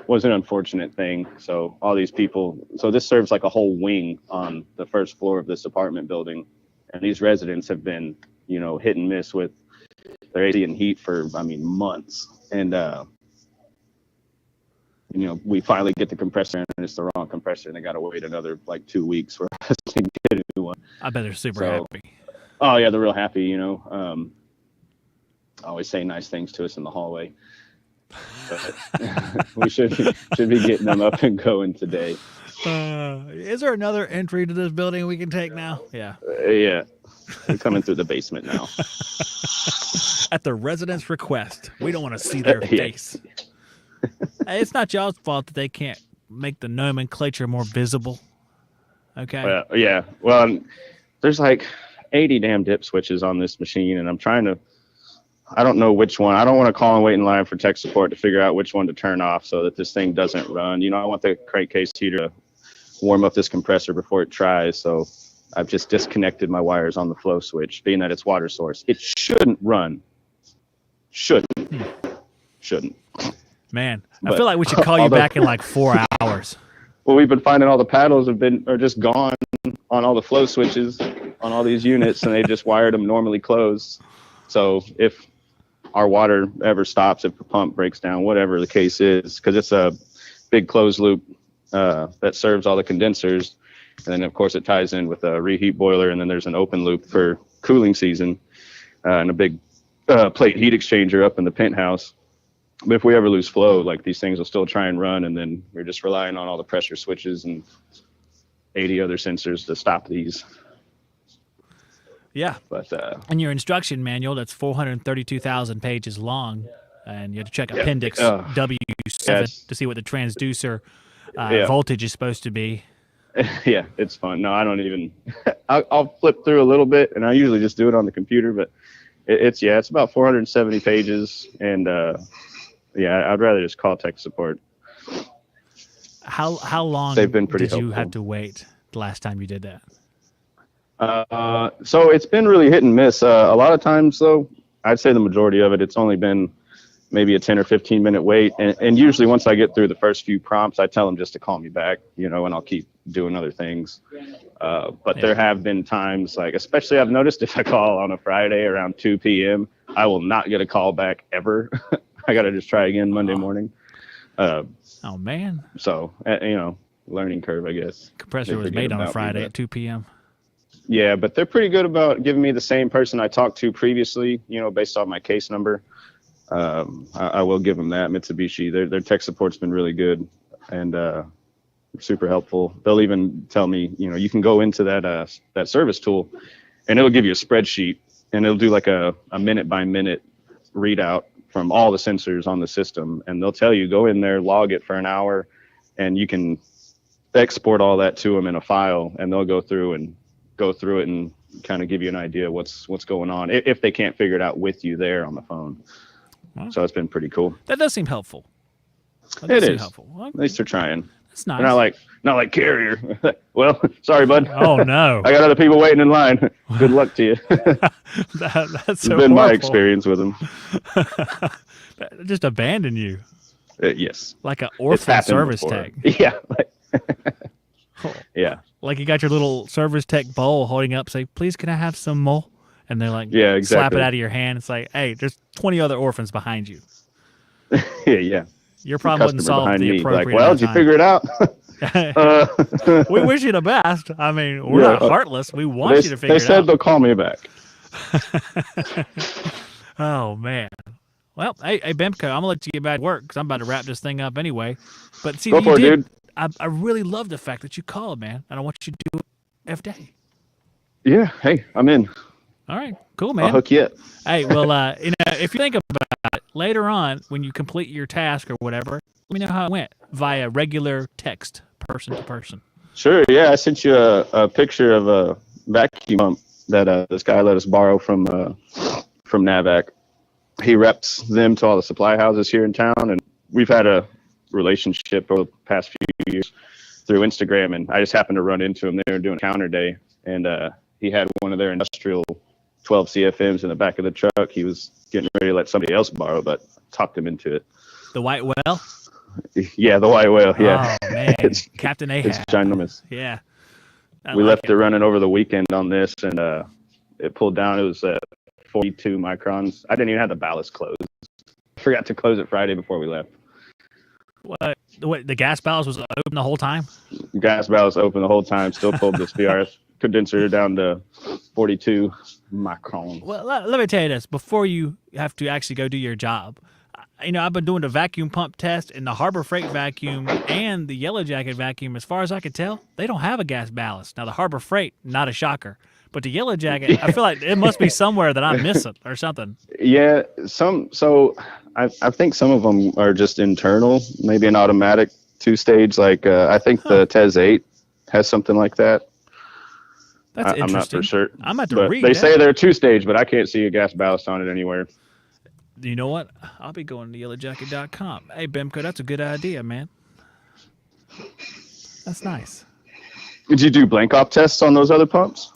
was an unfortunate thing. So all these people, so this serves like a whole wing on the first floor of this apartment building. And these residents have been, you know, hit and miss with their AC and heat for, I mean, months. And, you know, we finally get the compressor and it's the wrong compressor and they got to wait another like 2 weeks for us to get a new one. I bet they're super happy. Oh yeah, they're real happy, you know. Always say nice things to us in the hallway. But we should be getting them up and going today. Is there another entry to this building we can take now? Yeah. Yeah. We're coming through the basement now. At the residents' request. We don't want to see their face. Hey, it's not y'all's fault that they can't make the nomenclature more visible. Okay. Yeah. Well, there's like 80 damn dip switches on this machine, and I'm trying to. I don't know which one. I don't want to call and wait in line for tech support to figure out which one to turn off so that this thing doesn't run. You know, I want the crankcase heater to warm up this compressor before it tries. So I've just disconnected my wires on the flow switch, being that it's water source. It shouldn't run. Shouldn't. Man, I feel like we should call you back in like 4 hours. Well, we've been finding all the paddles are just gone on all the flow switches on all these units, and they just wired them normally closed. So if our water ever stops, if the pump breaks down, whatever the case is, because it's a big closed loop that serves all the condensers, and then of course it ties in with a reheat boiler, and then there's an open loop for cooling season, and a big plate heat exchanger up in the penthouse. But if we ever lose flow, like these things will still try and run, and then we're just relying on all the pressure switches and 80 other sensors to stop these. Yeah. But and your instruction manual, that's 432,000 pages long, and you have to check Appendix W7 to see what the transducer voltage is supposed to be. Yeah, it's fun. No, I don't even. I'll flip through a little bit, and I usually just do it on the computer, but it's about 470 pages, and I'd rather just call tech support. How long They've been pretty did helpful. You have to wait the last time you did that? So it's been really hit and miss. A lot of times, though, I'd say the majority of it, it's only been maybe a 10 or 15 minute wait. And usually once I get through the first few prompts, I tell them just to call me back, you know, and I'll keep doing other things. But there have been times, like, especially I've noticed if I call on a Friday around 2 p.m., I will not get a call back ever. I got to just try again Monday morning. Oh, man. So, you know, learning curve, I guess. Compressor was made on a Friday at 2 p.m. Yeah, but they're pretty good about giving me the same person I talked to previously, you know, based off my case number. I will give them that. Mitsubishi, their tech support's been really good and super helpful. They'll even tell me, you know, you can go into that service tool and it'll give you a spreadsheet and it'll do like a minute by minute readout from all the sensors on the system. And they'll tell you, go in there, log it for an hour and you can export all that to them in a file, and they'll go through it and kind of give you an idea what's going on if they can't figure it out with you there on the phone. Wow. So it's been pretty cool. That does seem helpful. It is. Helpful. Well, at least they're trying. That's nice. They're not like Carrier. Well, sorry, bud. Oh no. I got other people waiting in line. Good luck to you. That's so been horrible. my experience with them. Just abandon you. Yes. Like an orphan service tech. Yeah. Yeah. Like you got your little service tech bowl holding up, say, please, can I have some more? And they're like, yeah, exactly. Slap it out of your hand. It's like, hey, there's 20 other orphans behind you. Yeah. Your problem wasn't solved the appropriate like, well, did you figure it out? We wish you the best. I mean, we're not heartless. We want you to figure it out. They said they'll call me back. Oh, man. Well, hey, Bemco, I'm going to let you get back to work because I'm about to wrap this thing up anyway. But see, Go for it, dude. I really love the fact that you called, man. And I want you to do it every day. Yeah. Hey, I'm in. All right. Cool, man. I'll hook you up. Hey, well, if you think about it, later on when you complete your task or whatever, let me know how it went via regular text, person to person. Sure. Yeah, I sent you a picture of a vacuum pump that this guy let us borrow from NAVAC. He reps them to all the supply houses here in town, and we've had a relationship over the past few years through Instagram, and I just happened to run into him. They were doing a counter day, and he had one of their industrial 12 CFMs in the back of the truck. He was getting ready to let somebody else borrow, but talked him into it. The white whale? Yeah, the white whale. Yeah. Oh, man. Captain Ahab. It's ginormous. Yeah. We left it running over the weekend on this, and it pulled down. It was 42 microns. I didn't even have the ballast closed. I forgot to close it Friday before we left. What? The gas ballast was open the whole time? Gas ballast open the whole time. Still pulled this VRF condenser down to 42 microns. Well, let me tell you this. Before you have to actually go do your job, I've been doing the vacuum pump test, and the Harbor Freight vacuum and the Yellow Jacket vacuum, as far as I could tell, they don't have a gas ballast. Now, the Harbor Freight, not a shocker. But the Yellow Jacket, I feel like it must be somewhere that I'm missing or something. Yeah, so I think some of them are just internal, maybe an automatic two-stage. Like I think the TES 8 has something like that. That's interesting. I'm not for sure. I'm about to read They that. say they're two-stage, but I can't see a gas ballast on it anywhere. You know what? I'll be going to yellowjacket.com. Hey, Bemco, that's a good idea, man. That's nice. Did you do blank-off tests on those other pumps?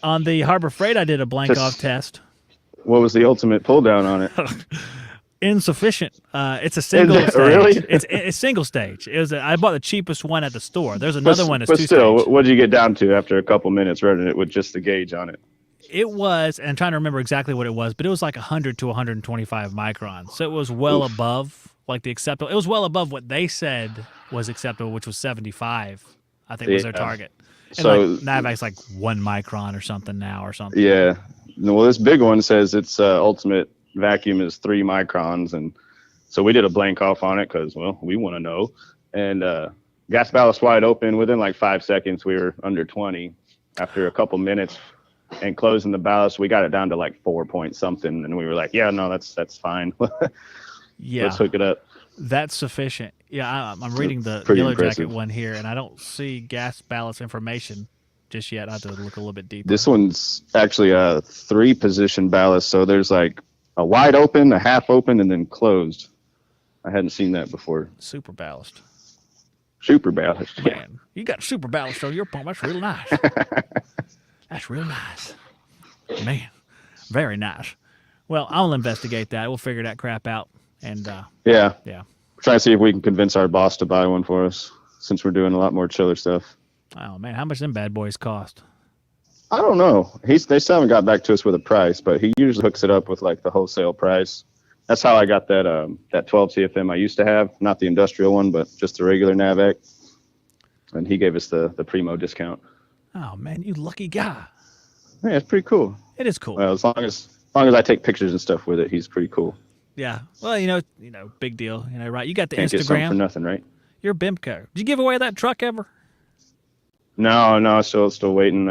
On the Harbor Freight, I did a blank-off test. What was the ultimate pull-down on it? Insufficient. It's a single stage. Really? It's single stage. I bought the cheapest one at the store. There's another one that's but two still, stage. what did you get down to after a couple minutes running it with just the gauge on it? It was, and I'm trying to remember exactly what it was, but it was like 100 to 125 microns. So it was well above like the acceptable. It was well above what they said was acceptable, which was 75. I think was their target. And so NAVAC's like 1 micron or something now or something. Yeah. Well, this big one says its ultimate vacuum is 3 microns, and so we did a blank off on it because, well, we want to know. And gas ballast wide open. Within like 5 seconds, we were under 20. After a couple minutes and closing the ballast, we got it down to like 4 point something, and we were like, yeah, no, that's fine. Yeah, let's hook it up. That's sufficient. Yeah, I'm reading the Pretty Yellow impressive. Jacket one here, and I don't see gas ballast information just yet. I have to look a little bit deeper. This one's actually a 3-position ballast, so there's like a wide open, a half open, and then closed. I hadn't seen that before. Super ballast. Super ballast. Yeah. Man, you got super ballast on your pump. That's real nice. That's real nice. Man, very nice. Well, I'll investigate that. We'll figure that crap out. And Yeah. yeah. Try to see if we can convince our boss to buy one for us, since we're doing a lot more chiller stuff. Oh man, how much them bad boys cost? I don't know. They still haven't got back to us with a price, but he usually hooks it up with like the wholesale price. That's how I got that 12 CFM I used to have, not the industrial one, but just the regular NAVAC. And he gave us the primo discount. Oh man, you lucky guy. Yeah, it's pretty cool. It is cool. Well, as long as I take pictures and stuff with it, he's pretty cool. Yeah. Well, big deal. Right? You got the Can't get something for Instagram. nothing, right? You're Bemco. Did you give away that truck ever? No, still waiting.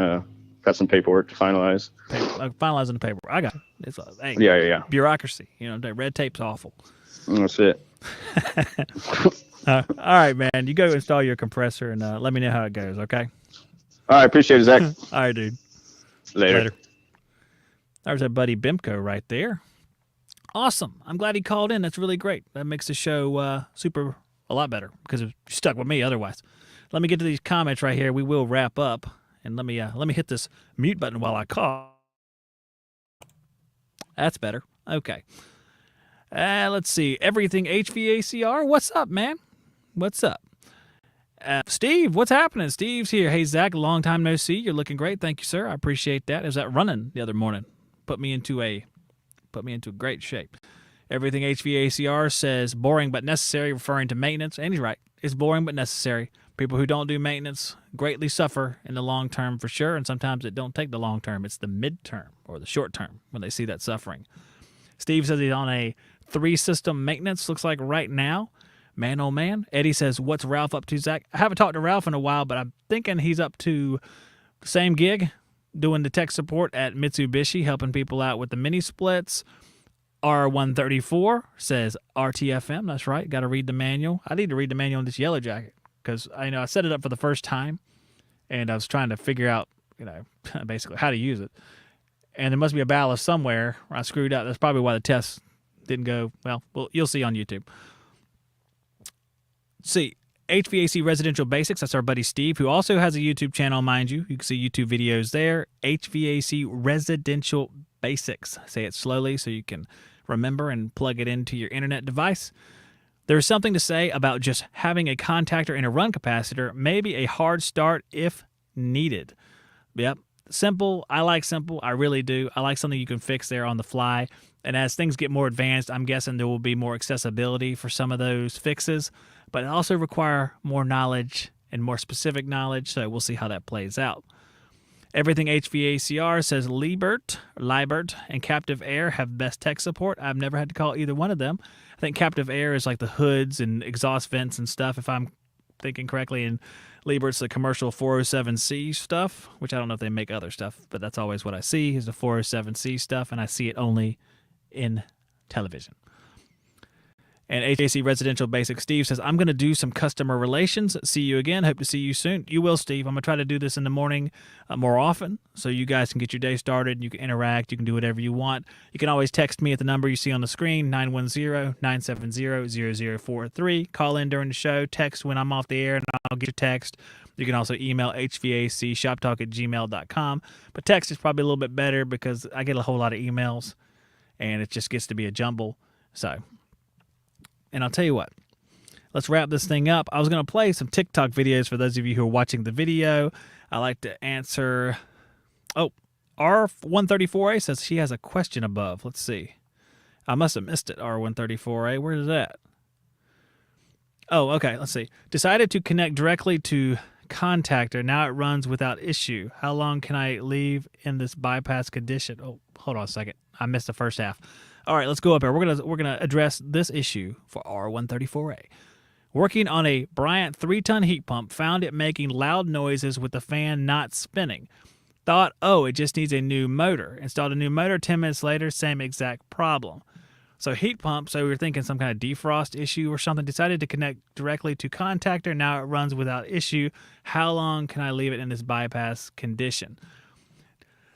Got some paperwork to finalize. Finalizing the paperwork. I got it. It's Yeah. bureaucracy. The red tape's awful. That's it. All right, man. You go install your compressor and let me know how it goes, okay? All right, appreciate it, Zach. All right, dude. Later. Later. There's our buddy Bimco right there. Awesome. I'm glad he called in. That's really great. That makes the show a lot better because you're stuck with me otherwise. Let me get to these comments right here. We will wrap up, and let me hit this mute button while I call. That's better. Okay. Let's see. Everything HVACR. What's up, man? What's up? Steve, what's happening? Steve's here. Hey, Zach, long time no see. You're looking great. Thank you, sir. I appreciate that. It was that running the other morning. Put me into great shape. Everything HVACR says boring but necessary, referring to maintenance. And he's right. It's boring but necessary. People who don't do maintenance greatly suffer in the long term for sure, and sometimes it don't take the long term. It's the midterm or the short term when they see that suffering. Steve says he's on a 3-system maintenance, looks like right now. Man, oh man. Eddie says, what's Ralph up to, Zach? I haven't talked to Ralph in a while, but I'm thinking he's up to the same gig, doing the tech support at Mitsubishi, helping people out with the mini splits. R134 says RTFM. That's right. Got to read the manual. I need to read the manual on this yellow jacket because I set it up for the first time, and I was trying to figure out, basically how to use it. And there must be a ballast somewhere where I screwed up. That's probably why the test didn't go well. You'll see on YouTube. See, HVAC Residential Basics, that's our buddy Steve, who also has a YouTube channel, mind you. You can see YouTube videos there. HVAC Residential Basics. Say it slowly so you can remember and plug it into your internet device. There's something to say about just having a contactor and a run capacitor, maybe a hard start if needed. Yep. Simple. I like simple. I really do. I like something you can fix there on the fly. And as things get more advanced, I'm guessing there will be more accessibility for some of those fixes, but it also require more knowledge and more specific knowledge. So we'll see how that plays out. Everything HVACR says Liebert, and Captive Air have best tech support. I've never had to call either one of them. I think Captive Air is like the hoods and exhaust vents and stuff, if I'm thinking correctly, and Liebert's the commercial 407C stuff, which I don't know if they make other stuff, but that's always what I see is the 407C stuff, and I see it only in television. And HVAC Residential Basic Steve says, I'm going to do some customer relations. See you again. Hope to see you soon. You will, Steve. I'm going to try to do this in the morning more often so you guys can get your day started. You can interact. You can do whatever you want. You can always text me at the number you see on the screen, 910-970-0043. Call in during the show. Text when I'm off the air, and I'll get your text. You can also email hvacshoptalk@gmail.com. But text is probably a little bit better because I get a whole lot of emails, and it just gets to be a jumble. And I'll tell you what, let's wrap this thing up. I was going to play some TikTok videos for those of you who are watching the video. I like to answer. Oh, R134A says she has a question above. Let's see. I must have missed it, R134A. Where is that? Oh, okay. Let's see. Decided to connect directly to contactor. Now it runs without issue. How long can I leave in this bypass condition? Oh, hold on a second. I missed the first half. All right, let's go up here. We're gonna address this issue for R134A. Working on a Bryant 3-ton heat pump, found it making loud noises with the fan not spinning. Thought, it just needs a new motor. Installed a new motor. 10 minutes later, same exact problem. So heat pump. So we were thinking some kind of defrost issue or something. Decided to connect directly to contactor. Now it runs without issue. How long can I leave it in this bypass condition?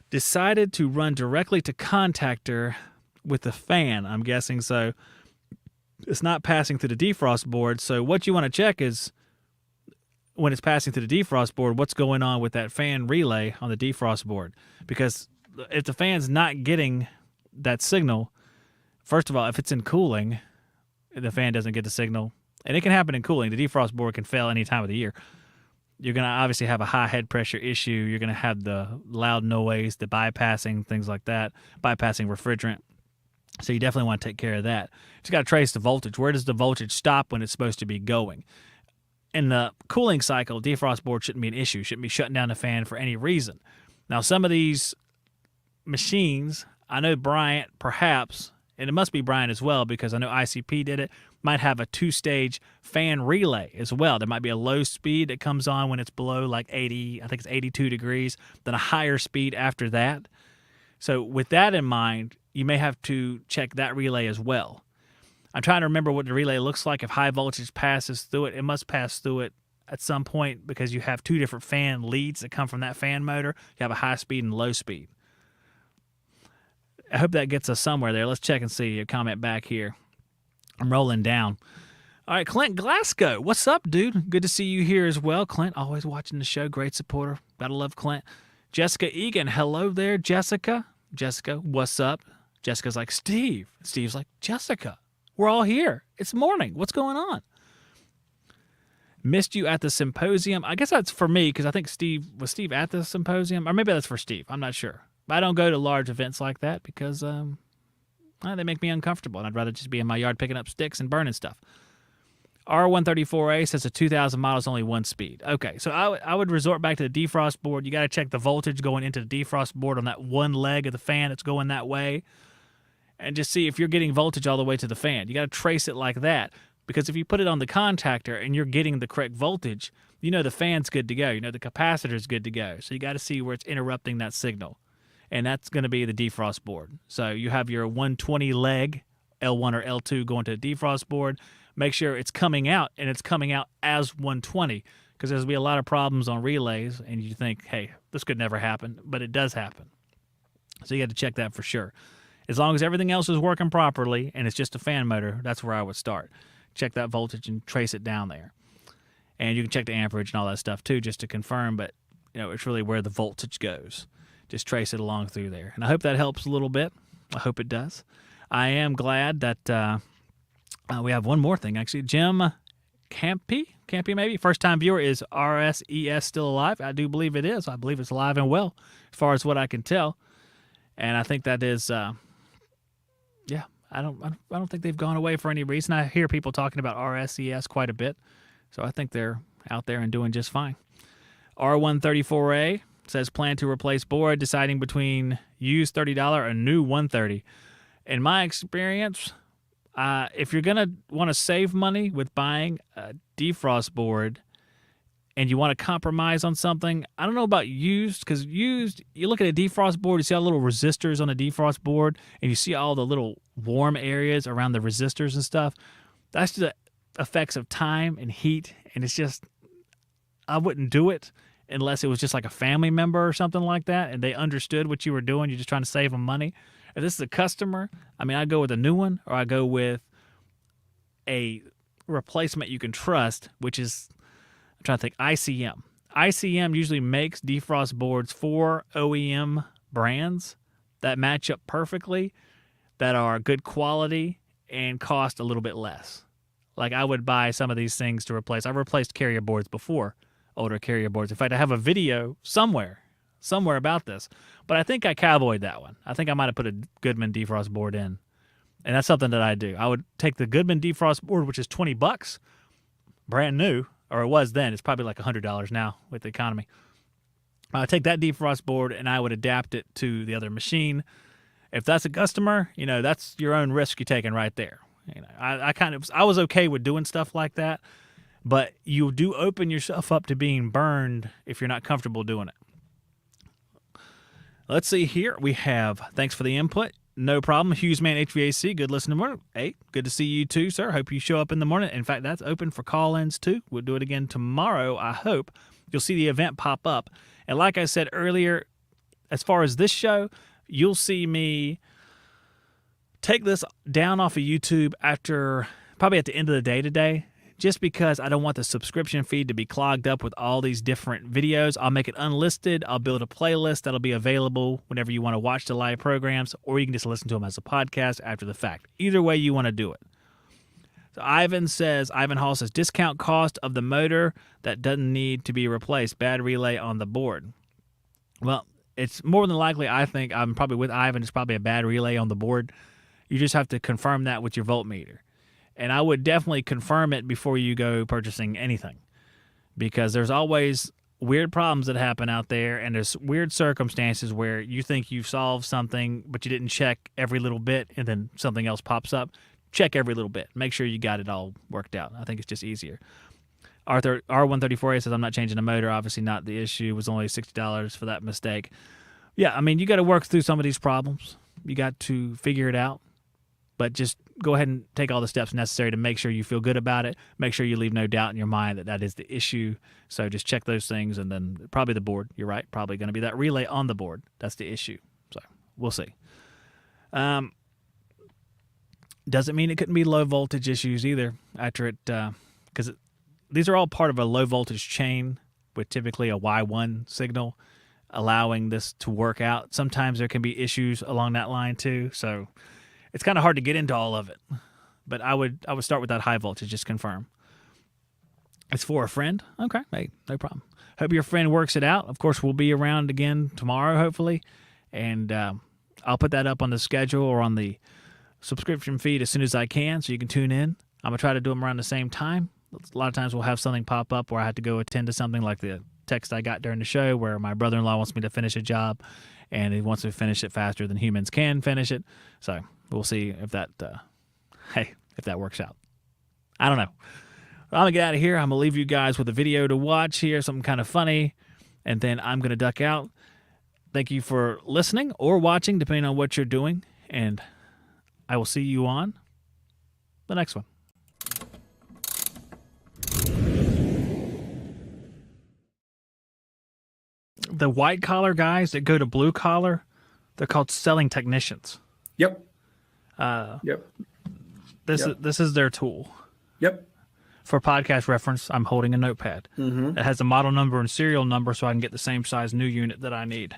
Decided to run directly to contactor with the fan, I'm guessing. So it's not passing through the defrost board. So what you want to check is when it's passing through the defrost board, what's going on with that fan relay on the defrost board? Because if the fan's not getting that signal, first of all, if it's in cooling, the fan doesn't get the signal. And it can happen in cooling. The defrost board can fail any time of the year. You're going to obviously have a high head pressure issue. You're going to have the loud noise, the bypassing, things like that, bypassing refrigerant. So you definitely want to take care of that. Just got to trace the voltage. Where does the voltage stop when it's supposed to be going? In the cooling cycle, defrost board shouldn't be an issue. Shouldn't be shutting down the fan for any reason. Now, some of these machines, I know Bryant perhaps, and it must be Bryant as well because I know ICP did it, might have a 2-stage fan relay as well. There might be a low speed that comes on when it's below like 80, I think it's 82 degrees, then a higher speed after that. So with that in mind, you may have to check that relay as well. I'm trying to remember what the relay looks like. If high voltage passes through it, it must pass through it at some point because you have two different fan leads that come from that fan motor. You have a high speed and low speed. I hope that gets us somewhere there. Let's check and see your comment back here. I'm rolling down. All right, Clint Glasgow. What's up, dude? Good to see you here as well. Clint, always watching the show. Great supporter. Gotta love Clint. Jessica Egan. Hello there, Jessica. Jessica, what's up? Jessica's like, Steve. Steve's like, Jessica, we're all here. It's morning. What's going on? Missed you at the symposium. I guess that's for me because I think Steve at the symposium? Or maybe that's for Steve. I'm not sure. I don't go to large events like that because they make me uncomfortable, and I'd rather just be in my yard picking up sticks and burning stuff. R134A says a 2,000 miles, only one speed. Okay, so I would resort back to the defrost board. You got to check the voltage going into the defrost board on that one leg of the fan that's going that way, and just see if you're getting voltage all the way to the fan. You got to trace it like that, because if you put it on the contactor and you're getting the correct voltage, you know the fan's good to go. You know the capacitor's good to go. So you got to see where it's interrupting that signal. And that's going to be the defrost board. So you have your 120 leg, L1 or L2, going to the defrost board. Make sure it's coming out, and it's coming out as 120, because there's going to be a lot of problems on relays, and you think, hey, this could never happen, but it does happen. So you got to check that for sure. As long as everything else is working properly and it's just a fan motor, that's where I would start. Check that voltage and trace it down there. And you can check the amperage and all that stuff too, just to confirm, but it's really where the voltage goes. Just trace it along through there. And I hope that helps a little bit. I hope it does. I am glad that we have one more thing, actually. Jim Campy maybe, first-time viewer. Is RSES still alive? I do believe it is. I believe it's alive and well, as far as what I can tell. And I think that is, I don't think they've gone away for any reason. I hear people talking about RSES quite a bit. So I think they're out there and doing just fine. R134A says plan to replace board, deciding between used $30 or new $130. In my experience, if you're going to want to save money with buying a defrost board and you want to compromise on something, I don't know about used, because used, you look at a defrost board, you see all the little resistors on a defrost board, and you see all the little warm areas around the resistors and stuff. That's the effects of time and heat, and it's just, I wouldn't do it unless it was just like a family member or something like that, and they understood what you were doing. You're just trying to save them money. If this is a customer, I go with a new one, or I go with a replacement you can trust, which is, I'm trying to think, ICM. ICM usually makes defrost boards for OEM brands that match up perfectly, that are good quality, and cost a little bit less. Like I would buy some of these things to replace. I've replaced carrier boards before. Older carrier boards. In fact, I have a video somewhere about this, but I think I cowboyed that one. I think I might have put a Goodman defrost board in, and that's something that I do. I would take the Goodman defrost board, which is $20, brand new, or it was then. It's probably like $100 now with the economy. I would take that defrost board and I would adapt it to the other machine. If that's a customer, that's your own risk you're taking right there. I was okay with doing stuff like that. But you do open yourself up to being burned if you're not comfortable doing it. Let's see here. We have, thanks for the input. No problem. Hughesman HVAC, good listening morning. Hey, good to see you too, sir. Hope you show up in the morning. In fact, that's open for call-ins too. We'll do it again tomorrow, I hope. You'll see the event pop up. And like I said earlier, as far as this show, you'll see me take this down off of YouTube probably at the end of the day today. Just because I don't want the subscription feed to be clogged up with all these different videos. I'll make it unlisted. I'll build a playlist that'll be available whenever you want to watch the live programs, or you can just listen to them as a podcast after the fact. Either way you want to do it. So Ivan Hall says, discount cost of the motor that doesn't need to be replaced. Bad relay on the board. Well, it's more than likely, I think, I'm probably with Ivan, it's probably a bad relay on the board. You just have to confirm that with your voltmeter. And I would definitely confirm it before you go purchasing anything, because there's always weird problems that happen out there, and there's weird circumstances where you think you've solved something, but you didn't check every little bit, and then something else pops up. Check every little bit. Make sure you got it all worked out. I think it's just easier. R134A says, I'm not changing the motor. Obviously not the issue. It was only $60 for that mistake. Yeah, you got to work through some of these problems. You got to figure it out. But just go ahead and take all the steps necessary to make sure you feel good about it. Make sure you leave no doubt in your mind that that is the issue. So just check those things, and then probably the board. You're right. Probably going to be that relay on the board. That's the issue. So we'll see. Doesn't mean it couldn't be low voltage issues either after it, because these are all part of a low voltage chain with typically a Y1 signal allowing this to work out. Sometimes there can be issues along that line too. So it's kind of hard to get into all of it, but I would start with that high voltage, just confirm. It's for a friend. Okay, hey, no problem. Hope your friend works it out. Of course, we'll be around again tomorrow, hopefully, and I'll put that up on the schedule or on the subscription feed as soon as I can, so you can tune in. I'm gonna try to do them around the same time. A lot of times we'll have something pop up where I have to go attend to something, like the text I got during the show where my brother-in-law wants me to finish a job, and he wants to finish it faster than humans can finish it. So we'll see if that, if that works out. I don't know. I'm going to get out of here. I'm going to leave you guys with a video to watch here, something kind of funny, and then I'm going to duck out. Thank you for listening or watching, depending on what you're doing, and I will see you on the next one. The white collar guys that go to blue collar, they're called selling technicians. Yep. This is their tool. Yep. For podcast reference, I'm holding a notepad. It has a model number and serial number so I can get the same size new unit that I need.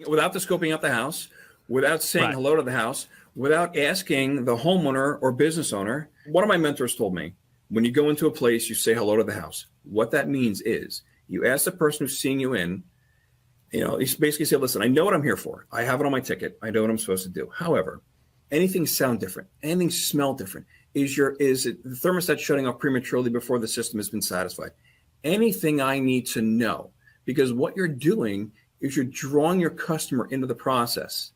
Without the scoping out the house, without saying hello to the house, without asking the homeowner or business owner. One of my mentors told me, when you go into a place, you say hello to the house. What that means is you ask the person who's seeing you in, you basically say, listen, I know what I'm here for. I have it on my ticket. I know what I'm supposed to do. However, anything sound different, anything smell different, is it the thermostat shutting off prematurely before the system has been satisfied? Anything I need to know, because what you're doing is you're drawing your customer into the process.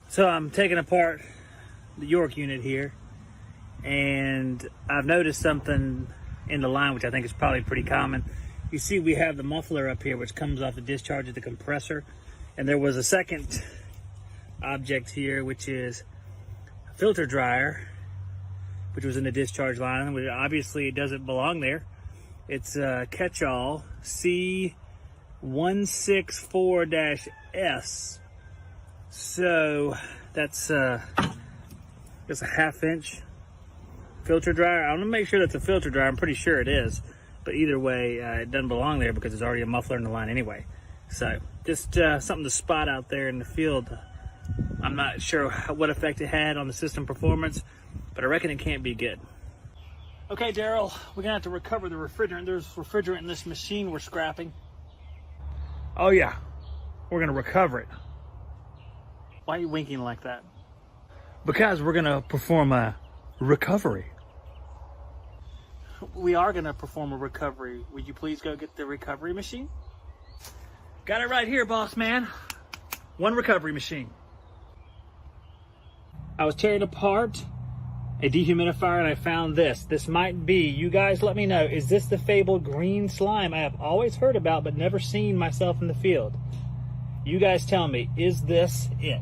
So I'm taking apart the York unit here, and I've noticed something in the line, which I think is probably pretty common. You see we have the muffler up here, which comes off the discharge of the compressor, and there was a second object here, which is a filter dryer, which was in the discharge line, which obviously it doesn't belong there. It's a catch-all C164-S. So that's just a half-inch filter dryer. I want to make sure that's a filter dryer. I'm pretty sure it is, but either way, it doesn't belong there because there's already a muffler in the line anyway. So just something to spot out there in the field. I'm not sure what effect it had on the system performance, but I reckon it can't be good. Okay, Daryl, we're gonna have to recover the refrigerant. There's refrigerant in this machine we're scrapping. Oh yeah, we're gonna recover it. Why are you winking like that? Because we're gonna perform a recovery. We are gonna perform a recovery. Would you please go get the recovery machine? Got it right here, boss man. One recovery machine. I was tearing apart a dehumidifier and I found this. This might be, you guys let me know, is this the fabled green slime I have always heard about but never seen myself in the field? You guys tell me, is this it?